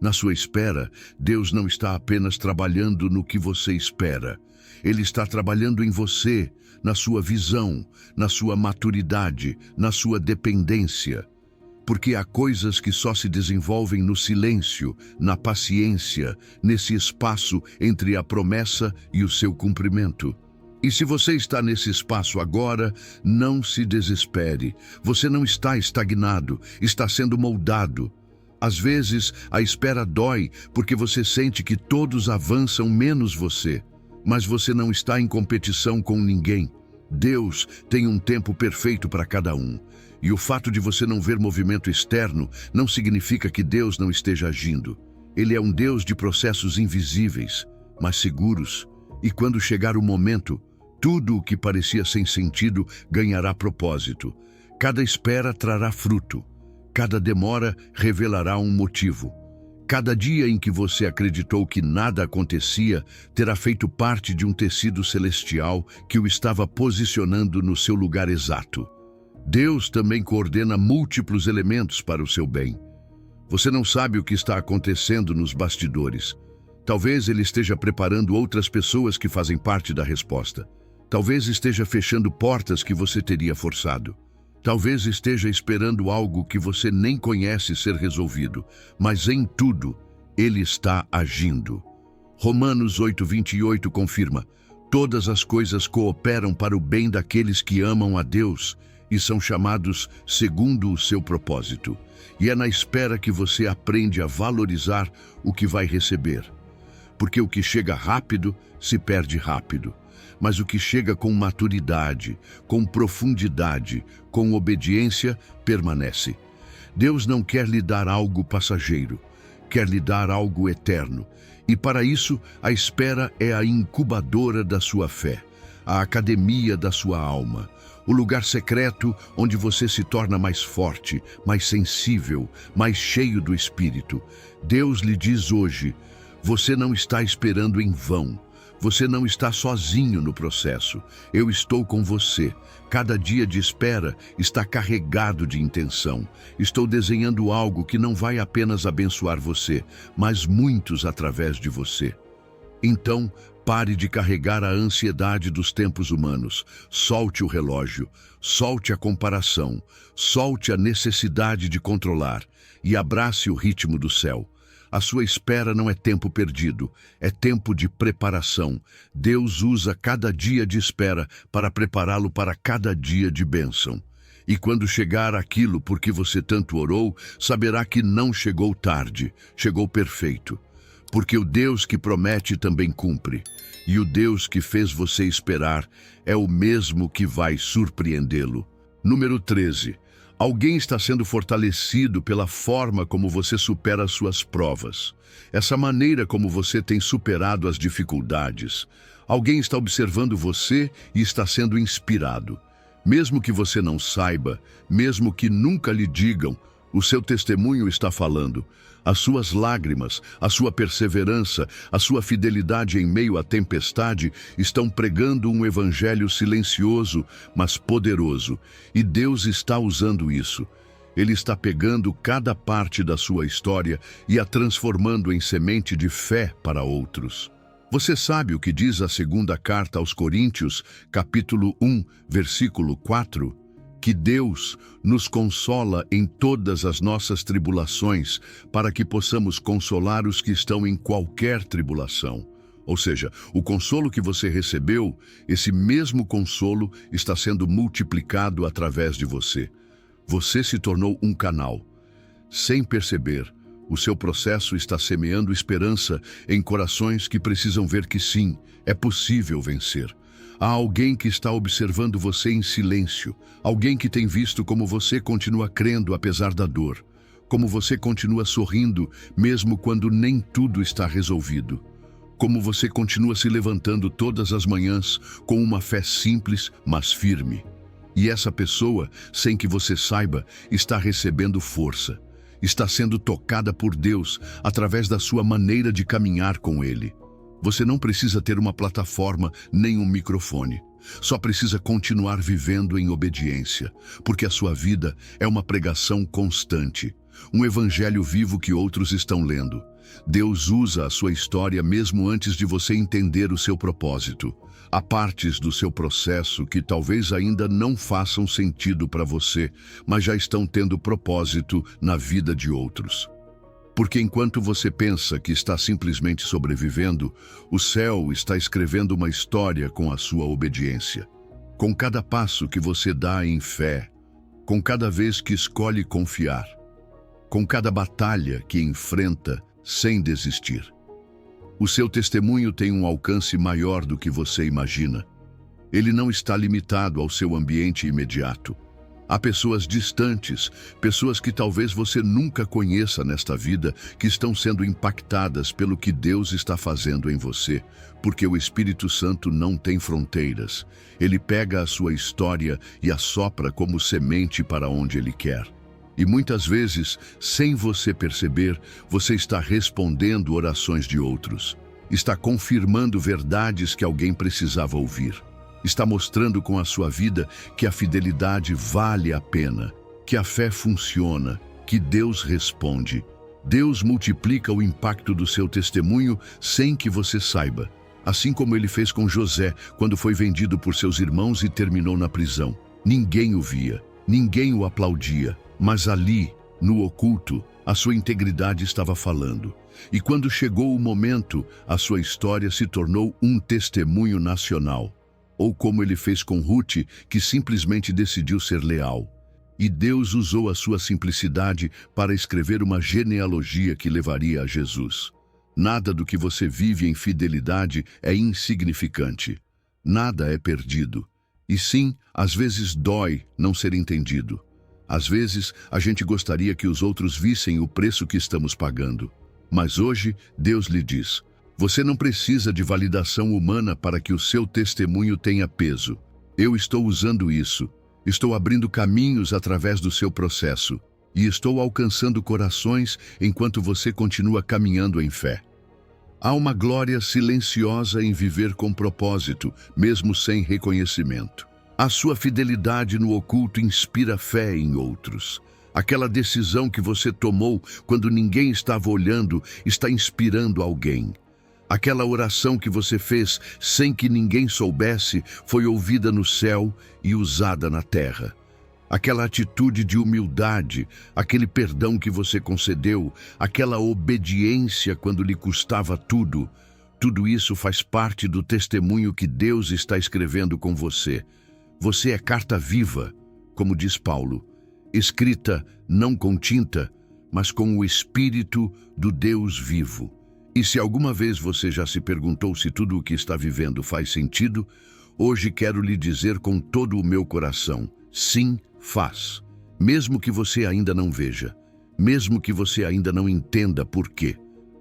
Speaker 1: Na sua espera, Deus não está apenas trabalhando no que você espera. Ele está trabalhando em você, na sua visão, na sua maturidade, na sua dependência. Porque há coisas que só se desenvolvem no silêncio, na paciência, nesse espaço entre a promessa e o seu cumprimento. E se você está nesse espaço agora, não se desespere. Você não está estagnado, está sendo moldado. Às vezes, a espera dói porque você sente que todos avançam menos você. Mas você não está em competição com ninguém. Deus tem um tempo perfeito para cada um. E o fato de você não ver movimento externo não significa que Deus não esteja agindo. Ele é um Deus de processos invisíveis, mas seguros. E quando chegar o momento, tudo o que parecia sem sentido ganhará propósito. Cada espera trará fruto. Cada demora revelará um motivo. Cada dia em que você acreditou que nada acontecia terá feito parte de um tecido celestial que o estava posicionando no seu lugar exato. Deus também coordena múltiplos elementos para o seu bem. Você não sabe o que está acontecendo nos bastidores. Talvez Ele esteja preparando outras pessoas que fazem parte da resposta. Talvez esteja fechando portas que você teria forçado. Talvez esteja esperando algo que você nem conhece ser resolvido, mas em tudo, Ele está agindo. Romanos 8:28 confirma: todas as coisas cooperam para o bem daqueles que amam a Deus e são chamados segundo o seu propósito. E é na espera que você aprende a valorizar o que vai receber. Porque o que chega rápido se perde rápido. Mas o que chega com maturidade, com profundidade, com obediência, permanece. Deus não quer lhe dar algo passageiro, quer lhe dar algo eterno. E para isso, a espera é a incubadora da sua fé, a academia da sua alma, o lugar secreto onde você se torna mais forte, mais sensível, mais cheio do Espírito. Deus lhe diz hoje: você não está esperando em vão. Você não está sozinho no processo. Eu estou com você. Cada dia de espera está carregado de intenção. Estou desenhando algo que não vai apenas abençoar você, mas muitos através de você. Então, pare de carregar a ansiedade dos tempos humanos. Solte o relógio, solte a comparação, solte a necessidade de controlar e abrace o ritmo do céu. A sua espera não é tempo perdido, é tempo de preparação. Deus usa cada dia de espera para prepará-lo para cada dia de bênção. E quando chegar aquilo por que você tanto orou, saberá que não chegou tarde, chegou perfeito. Porque o Deus que promete também cumpre. E o Deus que fez você esperar é o mesmo que vai surpreendê-lo. Número 13. Alguém está sendo fortalecido pela forma como você supera as suas provas. Essa maneira como você tem superado as dificuldades. Alguém está observando você e está sendo inspirado. Mesmo que você não saiba, mesmo que nunca lhe digam, o seu testemunho está falando. As suas lágrimas, a sua perseverança, a sua fidelidade em meio à tempestade estão pregando um evangelho silencioso, mas poderoso. E Deus está usando isso. Ele está pegando cada parte da sua história e a transformando em semente de fé para outros. Você sabe o que diz a segunda carta aos Coríntios, capítulo 1, versículo 4? Que Deus nos consola em todas as nossas tribulações, para que possamos consolar os que estão em qualquer tribulação. Ou seja, o consolo que você recebeu, esse mesmo consolo está sendo multiplicado através de você. Você se tornou um canal. Sem perceber, o seu processo está semeando esperança em corações que precisam ver que sim, é possível vencer. Há alguém que está observando você em silêncio, alguém que tem visto como você continua crendo apesar da dor, como você continua sorrindo mesmo quando nem tudo está resolvido, como você continua se levantando todas as manhãs com uma fé simples, mas firme. E essa pessoa, sem que você saiba, está recebendo força, está sendo tocada por Deus através da sua maneira de caminhar com Ele. Você não precisa ter uma plataforma nem um microfone. Só precisa continuar vivendo em obediência, porque a sua vida é uma pregação constante, um evangelho vivo que outros estão lendo. Deus usa a sua história mesmo antes de você entender o seu propósito. Há partes do seu processo que talvez ainda não façam sentido para você, mas já estão tendo propósito na vida de outros. Porque enquanto você pensa que está simplesmente sobrevivendo, o céu está escrevendo uma história com a sua obediência. Com cada passo que você dá em fé, com cada vez que escolhe confiar, com cada batalha que enfrenta sem desistir. O seu testemunho tem um alcance maior do que você imagina. Ele não está limitado ao seu ambiente imediato. Há pessoas distantes, pessoas que talvez você nunca conheça nesta vida, que estão sendo impactadas pelo que Deus está fazendo em você, porque o Espírito Santo não tem fronteiras. Ele pega a sua história e a sopra como semente para onde Ele quer. E muitas vezes, sem você perceber, você está respondendo orações de outros. Está confirmando verdades que alguém precisava ouvir. Está mostrando com a sua vida que a fidelidade vale a pena, que a fé funciona, que Deus responde. Deus multiplica o impacto do seu testemunho sem que você saiba. Assim como ele fez com José, quando foi vendido por seus irmãos e terminou na prisão. Ninguém o via, ninguém o aplaudia, mas ali, no oculto, a sua integridade estava falando. E quando chegou o momento, a sua história se tornou um testemunho nacional. Ou como ele fez com Ruth, que simplesmente decidiu ser leal. E Deus usou a sua simplicidade para escrever uma genealogia que levaria a Jesus. Nada do que você vive em fidelidade é insignificante. Nada é perdido. E sim, às vezes dói não ser entendido. Às vezes, a gente gostaria que os outros vissem o preço que estamos pagando. Mas hoje, Deus lhe diz: você não precisa de validação humana para que o seu testemunho tenha peso. Eu estou usando isso. Estou abrindo caminhos através do seu processo. E estou alcançando corações enquanto você continua caminhando em fé. Há uma glória silenciosa em viver com propósito, mesmo sem reconhecimento. A sua fidelidade no oculto inspira fé em outros. Aquela decisão que você tomou quando ninguém estava olhando está inspirando alguém. Aquela oração que você fez sem que ninguém soubesse foi ouvida no céu e usada na terra. Aquela atitude de humildade, aquele perdão que você concedeu, aquela obediência quando lhe custava tudo, tudo isso faz parte do testemunho que Deus está escrevendo com você. Você é carta viva, como diz Paulo, escrita não com tinta, mas com o Espírito do Deus vivo. E se alguma vez você já se perguntou se tudo o que está vivendo faz sentido, hoje quero lhe dizer com todo o meu coração, sim, faz. Mesmo que você ainda não veja, mesmo que você ainda não entenda por quê.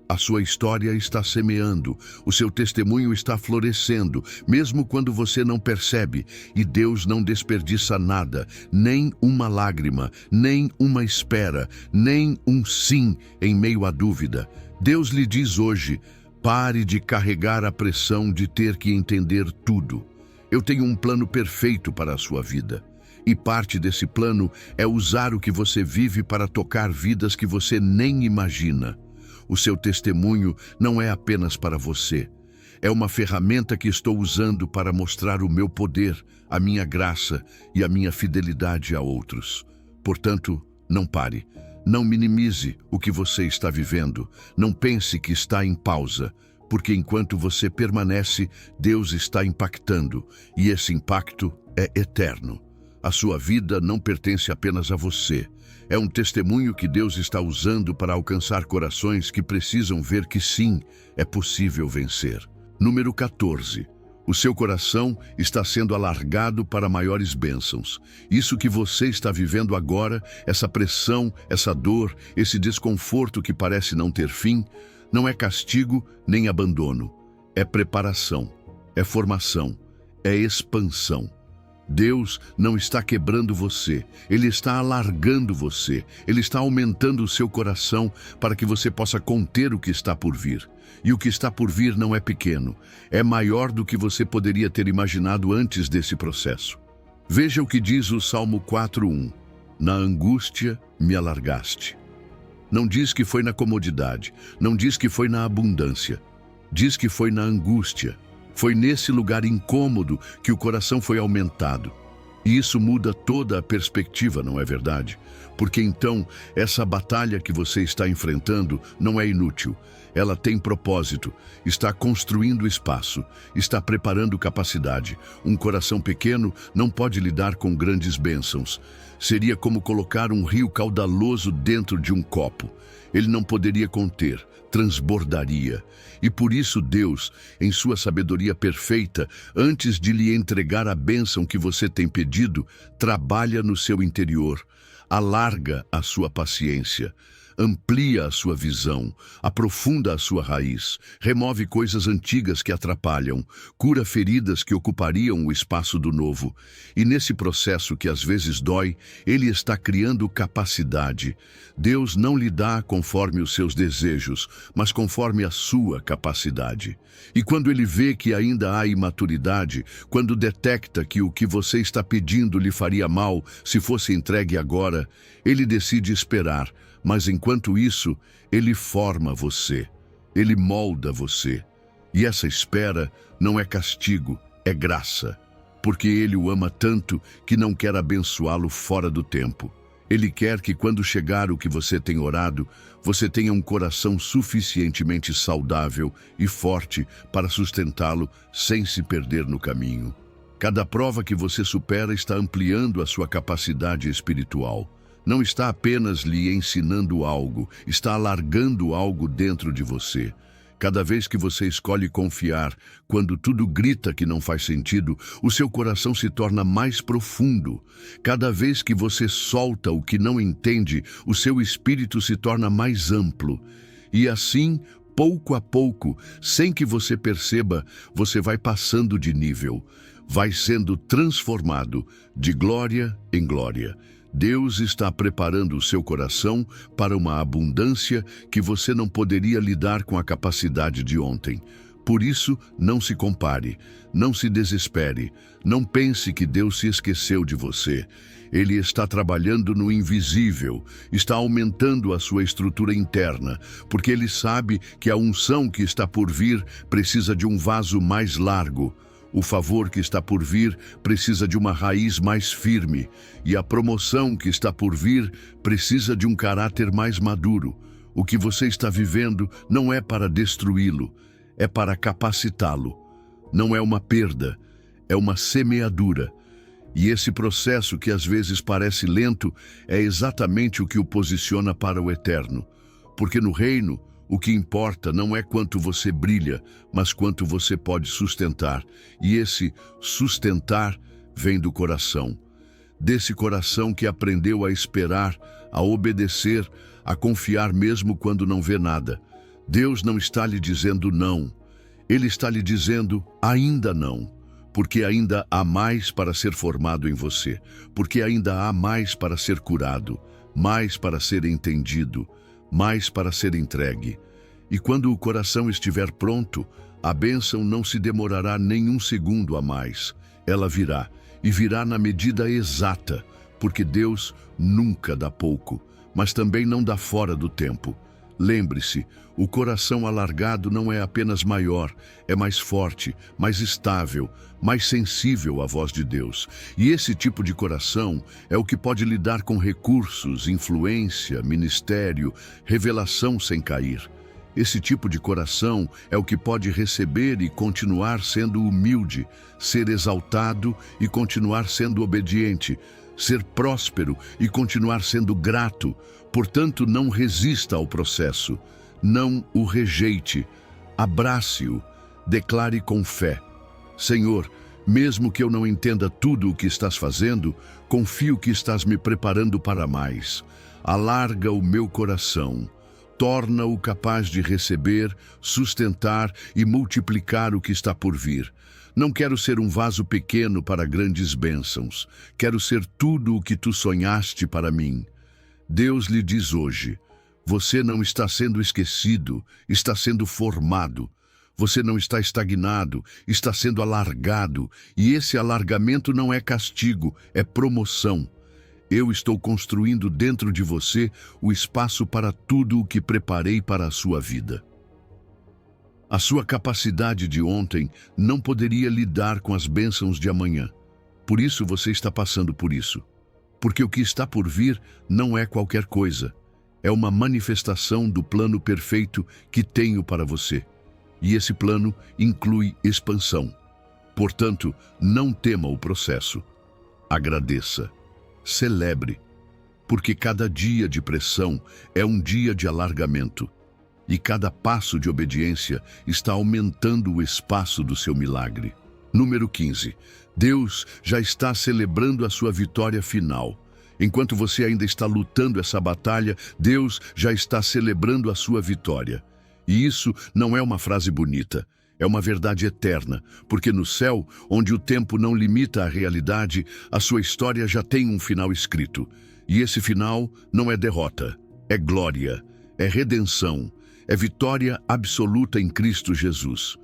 Speaker 1: A sua história está semeando, o seu testemunho está florescendo, mesmo quando você não percebe, e Deus não desperdiça nada, nem uma lágrima, nem uma espera, nem um sim em meio à dúvida. Deus lhe diz hoje: pare de carregar a pressão de ter que entender tudo. Eu tenho um plano perfeito para a sua vida. E parte desse plano é usar o que você vive para tocar vidas que você nem imagina. O seu testemunho não é apenas para você. É uma ferramenta que estou usando para mostrar o meu poder, a minha graça e a minha fidelidade a outros. Portanto, não pare. Não minimize o que você está vivendo. Não pense que está em pausa, porque enquanto você permanece, Deus está impactando, e esse impacto é eterno. A sua vida não pertence apenas a você. É um testemunho que Deus está usando para alcançar corações que precisam ver que sim, é possível vencer. Número 14. O seu coração está sendo alargado para maiores bênçãos. Isso que você está vivendo agora, essa pressão, essa dor, esse desconforto que parece não ter fim, não é castigo nem abandono. É preparação, é formação, é expansão. Deus não está quebrando você, Ele está alargando você, Ele está aumentando o seu coração para que você possa conter o que está por vir. E o que está por vir não é pequeno, é maior do que você poderia ter imaginado antes desse processo. Veja o que diz o Salmo 4:1. Na angústia me alargaste. Não diz que foi na comodidade, não diz que foi na abundância, diz que foi na angústia. Foi nesse lugar incômodo que o coração foi aumentado. E isso muda toda a perspectiva, não é verdade? Porque então, essa batalha que você está enfrentando não é inútil. Ela tem propósito, está construindo espaço, está preparando capacidade. Um coração pequeno não pode lidar com grandes bênçãos. Seria como colocar um rio caudaloso dentro de um copo. Ele não poderia conter, transbordaria. E por isso Deus, em sua sabedoria perfeita, antes de lhe entregar a bênção que você tem pedido, trabalha no seu interior, alarga a sua paciência. amplia a sua visão, aprofunda a sua raiz, remove coisas antigas que atrapalham, cura feridas que ocupariam o espaço do novo. E nesse processo que às vezes dói, Ele está criando capacidade. Deus não lhe dá conforme os seus desejos, mas conforme a sua capacidade. E quando Ele vê que ainda há imaturidade, quando detecta que o que você está pedindo lhe faria mal se fosse entregue agora, Ele decide esperar, mas enquanto isso, Ele forma você, Ele molda você. E essa espera não é castigo, é graça, porque Ele o ama tanto que não quer abençoá-lo fora do tempo. Ele quer que quando chegar o que você tem orado, você tenha um coração suficientemente saudável e forte para sustentá-lo sem se perder no caminho. Cada prova que você supera está ampliando a sua capacidade espiritual. Não está apenas lhe ensinando algo, está alargando algo dentro de você. Cada vez que você escolhe confiar, quando tudo grita que não faz sentido, o seu coração se torna mais profundo. Cada vez que você solta o que não entende, o seu espírito se torna mais amplo. E assim, pouco a pouco, sem que você perceba, você vai passando de nível, vai sendo transformado de glória em glória. Deus está preparando o seu coração para uma abundância que você não poderia lidar com a capacidade de ontem. Por isso, não se compare, não se desespere, não pense que Deus se esqueceu de você. Ele está trabalhando no invisível, está aumentando a sua estrutura interna, porque Ele sabe que a unção que está por vir precisa de um vaso mais largo. O favor que está por vir precisa de uma raiz mais firme, e a promoção que está por vir precisa de um caráter mais maduro. O que você está vivendo não é para destruí-lo, é para capacitá-lo. Não é uma perda, é uma semeadura. E esse processo que às vezes parece lento é exatamente o que o posiciona para o eterno. Porque no reino, o que importa não é quanto você brilha, mas quanto você pode sustentar. E esse sustentar vem do coração. Desse coração que aprendeu a esperar, a obedecer, a confiar mesmo quando não vê nada. Deus não está lhe dizendo não. Ele está lhe dizendo ainda não. Porque ainda há mais para ser formado em você. Porque ainda há mais para ser curado, mais para ser entendido, mais para ser entregue. E quando o coração estiver pronto, a bênção não se demorará nem um segundo a mais. Ela virá, e virá na medida exata, porque Deus nunca dá pouco, mas também não dá fora do tempo. Lembre-se, o coração alargado não é apenas maior, é mais forte, mais estável, mais sensível à voz de Deus. E esse tipo de coração é o que pode lidar com recursos, influência, ministério, revelação sem cair. Esse tipo de coração é o que pode receber e continuar sendo humilde, ser exaltado e continuar sendo obediente, ser próspero e continuar sendo grato. Portanto, não resista ao processo, não o rejeite, abrace-o, declare com fé: Senhor, mesmo que eu não entenda tudo o que estás fazendo, confio que estás me preparando para mais. Alarga o meu coração, torna-o capaz de receber, sustentar e multiplicar o que está por vir. Não quero ser um vaso pequeno para grandes bênçãos. Quero ser tudo o que tu sonhaste para mim. Deus lhe diz hoje: você não está sendo esquecido, está sendo formado. Você não está estagnado, está sendo alargado. E esse alargamento não é castigo, é promoção. Eu estou construindo dentro de você o espaço para tudo o que preparei para a sua vida. A sua capacidade de ontem não poderia lidar com as bênçãos de amanhã. Por isso você está passando por isso. Porque o que está por vir não é qualquer coisa. É uma manifestação do plano perfeito que tenho para você. E esse plano inclui expansão. Portanto, não tema o processo. Agradeça. Celebre. Porque cada dia de pressão é um dia de alargamento. E cada passo de obediência está aumentando o espaço do seu milagre. Número 15. Deus já está celebrando a sua vitória final. Enquanto você ainda está lutando essa batalha, Deus já está celebrando a sua vitória. E isso não é uma frase bonita, é uma verdade eterna, porque no céu, onde o tempo não limita a realidade, a sua história já tem um final escrito. E esse final não é derrota, é glória, é redenção, é vitória absoluta em Cristo Jesus.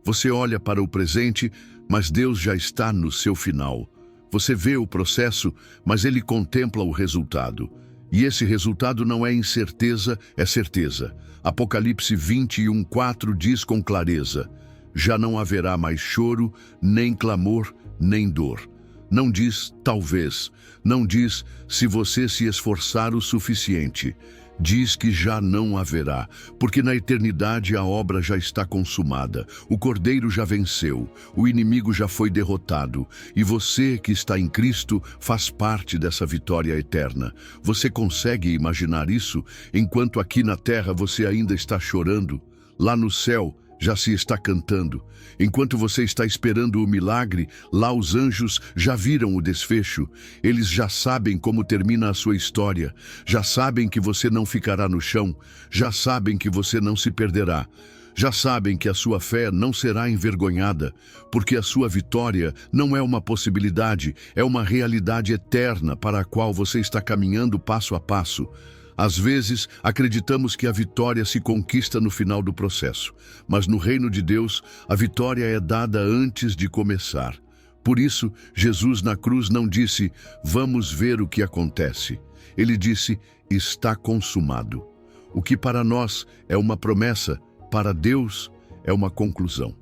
Speaker 1: Você olha para o presente, mas Deus já está no seu final. Você vê o processo, mas Ele contempla o resultado. E esse resultado não é incerteza, é certeza. Apocalipse 21:4 diz com clareza: já não haverá mais choro, nem clamor, nem dor. Não diz talvez, não diz se você se esforçar o suficiente. Diz que já não haverá, porque na eternidade a obra já está consumada, o Cordeiro já venceu, o inimigo já foi derrotado, e você que está em Cristo faz parte dessa vitória eterna. Você consegue imaginar isso? Enquanto aqui na terra você ainda está chorando, lá no céu já se está cantando. Enquanto você está esperando o milagre, lá os anjos já viram o desfecho. Eles já sabem como termina a sua história. Já sabem que você não ficará no chão. Já sabem que você não se perderá. Já sabem que a sua fé não será envergonhada, porque a sua vitória não é uma possibilidade, é uma realidade eterna para a qual você está caminhando passo a passo. Às vezes, acreditamos que a vitória se conquista no final do processo, mas no reino de Deus, a vitória é dada antes de começar. Por isso, Jesus na cruz não disse, vamos ver o que acontece. Ele disse, está consumado. O que para nós é uma promessa, para Deus é uma conclusão.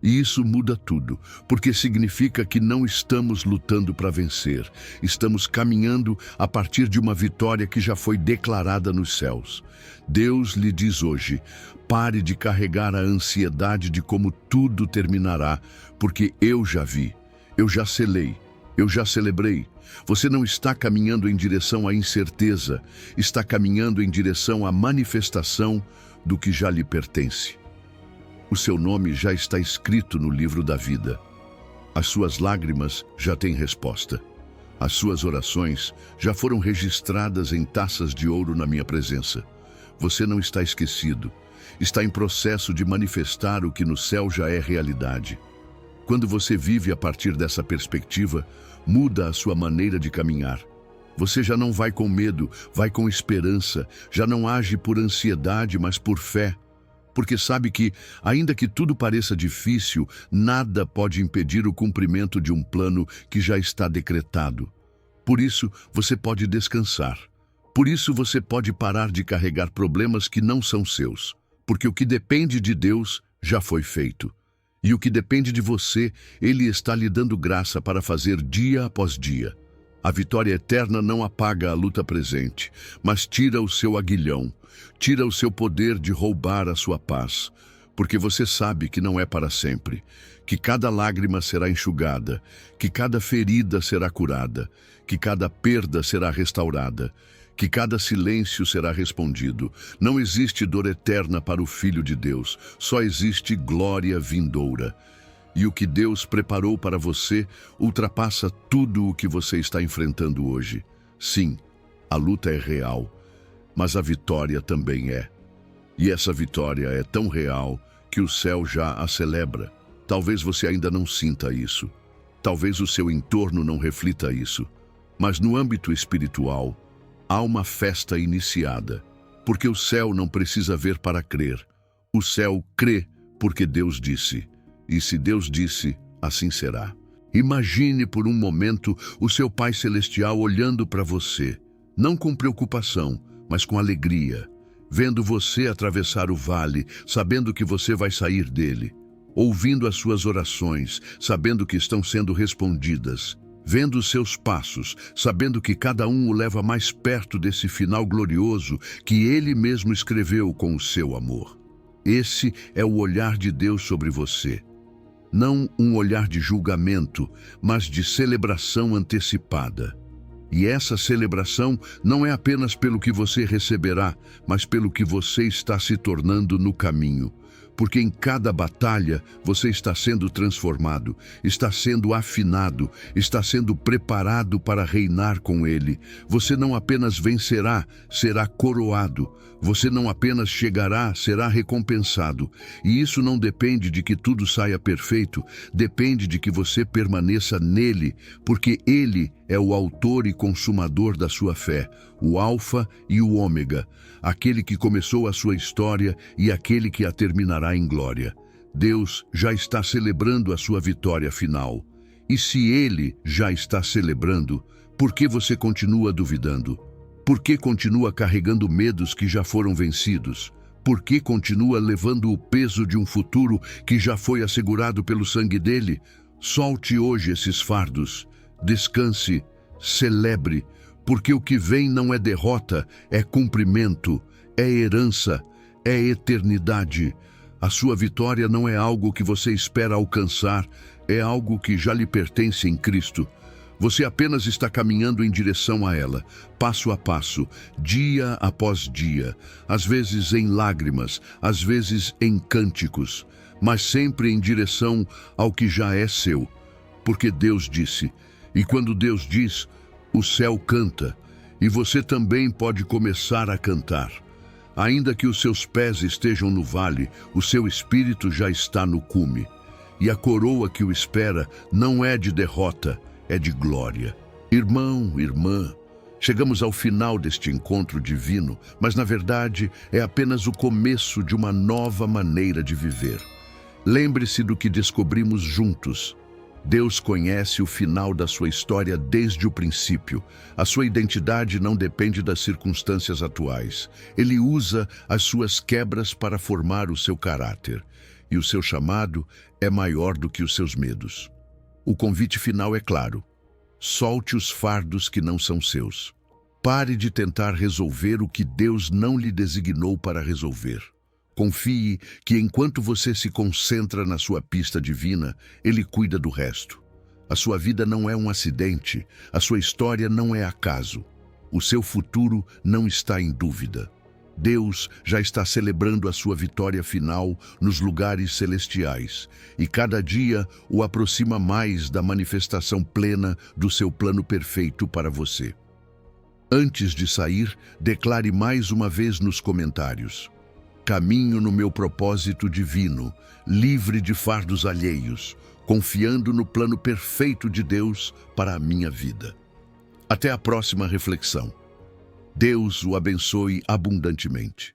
Speaker 1: E isso muda tudo, porque significa que não estamos lutando para vencer. Estamos caminhando a partir de uma vitória que já foi declarada nos céus. Deus lhe diz hoje, pare de carregar a ansiedade de como tudo terminará, porque eu já vi, eu já selei, eu já celebrei. Você não está caminhando em direção à incerteza, está caminhando em direção à manifestação do que já lhe pertence. O seu nome já está escrito no livro da vida. As suas lágrimas já têm resposta. As suas orações já foram registradas em taças de ouro na minha presença. Você não está esquecido. Está em processo de manifestar o que no céu já é realidade. Quando você vive a partir dessa perspectiva, muda a sua maneira de caminhar. Você já não vai com medo, vai com esperança. Já não age por ansiedade, mas por fé. Porque sabe que, ainda que tudo pareça difícil, nada pode impedir o cumprimento de um plano que já está decretado. Por isso, você pode descansar. Por isso, você pode parar de carregar problemas que não são seus. Porque o que depende de Deus já foi feito. E o que depende de você, Ele está lhe dando graça para fazer dia após dia. A vitória eterna não apaga a luta presente, mas tira o seu aguilhão, tira o seu poder de roubar a sua paz, porque você sabe que não é para sempre, que cada lágrima será enxugada, que cada ferida será curada, que cada perda será restaurada, que cada silêncio será respondido. Não existe dor eterna para o Filho de Deus, só existe glória vindoura. E o que Deus preparou para você ultrapassa tudo o que você está enfrentando hoje. Sim, a luta é real, mas a vitória também é. E essa vitória é tão real que o céu já a celebra. Talvez você ainda não sinta isso. Talvez o seu entorno não reflita isso. Mas no âmbito espiritual, há uma festa iniciada. Porque o céu não precisa ver para crer. O céu crê porque Deus disse. E se Deus disse, assim será. Imagine por um momento o seu Pai Celestial olhando para você, não com preocupação, mas com alegria, vendo você atravessar o vale, sabendo que você vai sair dele, ouvindo as suas orações, sabendo que estão sendo respondidas, vendo os seus passos, sabendo que cada um o leva mais perto desse final glorioso que Ele mesmo escreveu com o seu amor. Esse é o olhar de Deus sobre você. Não um olhar de julgamento, mas de celebração antecipada. E essa celebração não é apenas pelo que você receberá, mas pelo que você está se tornando no caminho. porque em cada batalha você está sendo transformado, está sendo afinado, está sendo preparado para reinar com Ele. Você não apenas vencerá, será coroado. Você não apenas chegará, será recompensado. E isso não depende de que tudo saia perfeito, depende de que você permaneça nele, porque Ele é o autor e consumador da sua fé, o Alfa e o Ômega, aquele que começou a sua história e aquele que a terminará em glória. Deus já está celebrando a sua vitória final. E se Ele já está celebrando, por que você continua duvidando? Por que continua carregando medos que já foram vencidos? Por que continua levando o peso de um futuro que já foi assegurado pelo sangue dele? Solte hoje esses fardos. Descanse, celebre, porque o que vem não é derrota, é cumprimento, é herança, é eternidade. A sua vitória não é algo que você espera alcançar, é algo que já lhe pertence em Cristo. Você apenas está caminhando em direção a ela, passo a passo, dia após dia, às vezes em lágrimas, às vezes em cânticos, mas sempre em direção ao que já é seu. Porque Deus disse, e quando Deus diz, o céu canta, e você também pode começar a cantar. Ainda que os seus pés estejam no vale, o seu espírito já está no cume. E a coroa que o espera não é de derrota, é de glória. Irmão, irmã, chegamos ao final deste encontro divino, mas na verdade é apenas o começo de uma nova maneira de viver. Lembre-se do que descobrimos juntos. Deus conhece o final da sua história desde o princípio. A sua identidade não depende das circunstâncias atuais. Ele usa as suas quebras para formar o seu caráter. E o seu chamado é maior do que os seus medos. O convite final é claro. Solte os fardos que não são seus. Pare de tentar resolver o que Deus não lhe designou para resolver. Confie que enquanto você se concentra na sua pista divina, Ele cuida do resto. A sua vida não é um acidente, a sua história não é acaso. O seu futuro não está em dúvida. Deus já está celebrando a sua vitória final nos lugares celestiais, e cada dia o aproxima mais da manifestação plena do seu plano perfeito para você. Antes de sair, declare mais uma vez nos comentários: caminho no meu propósito divino, livre de fardos alheios, confiando no plano perfeito de Deus para a minha vida. Até a próxima reflexão. Deus o abençoe abundantemente.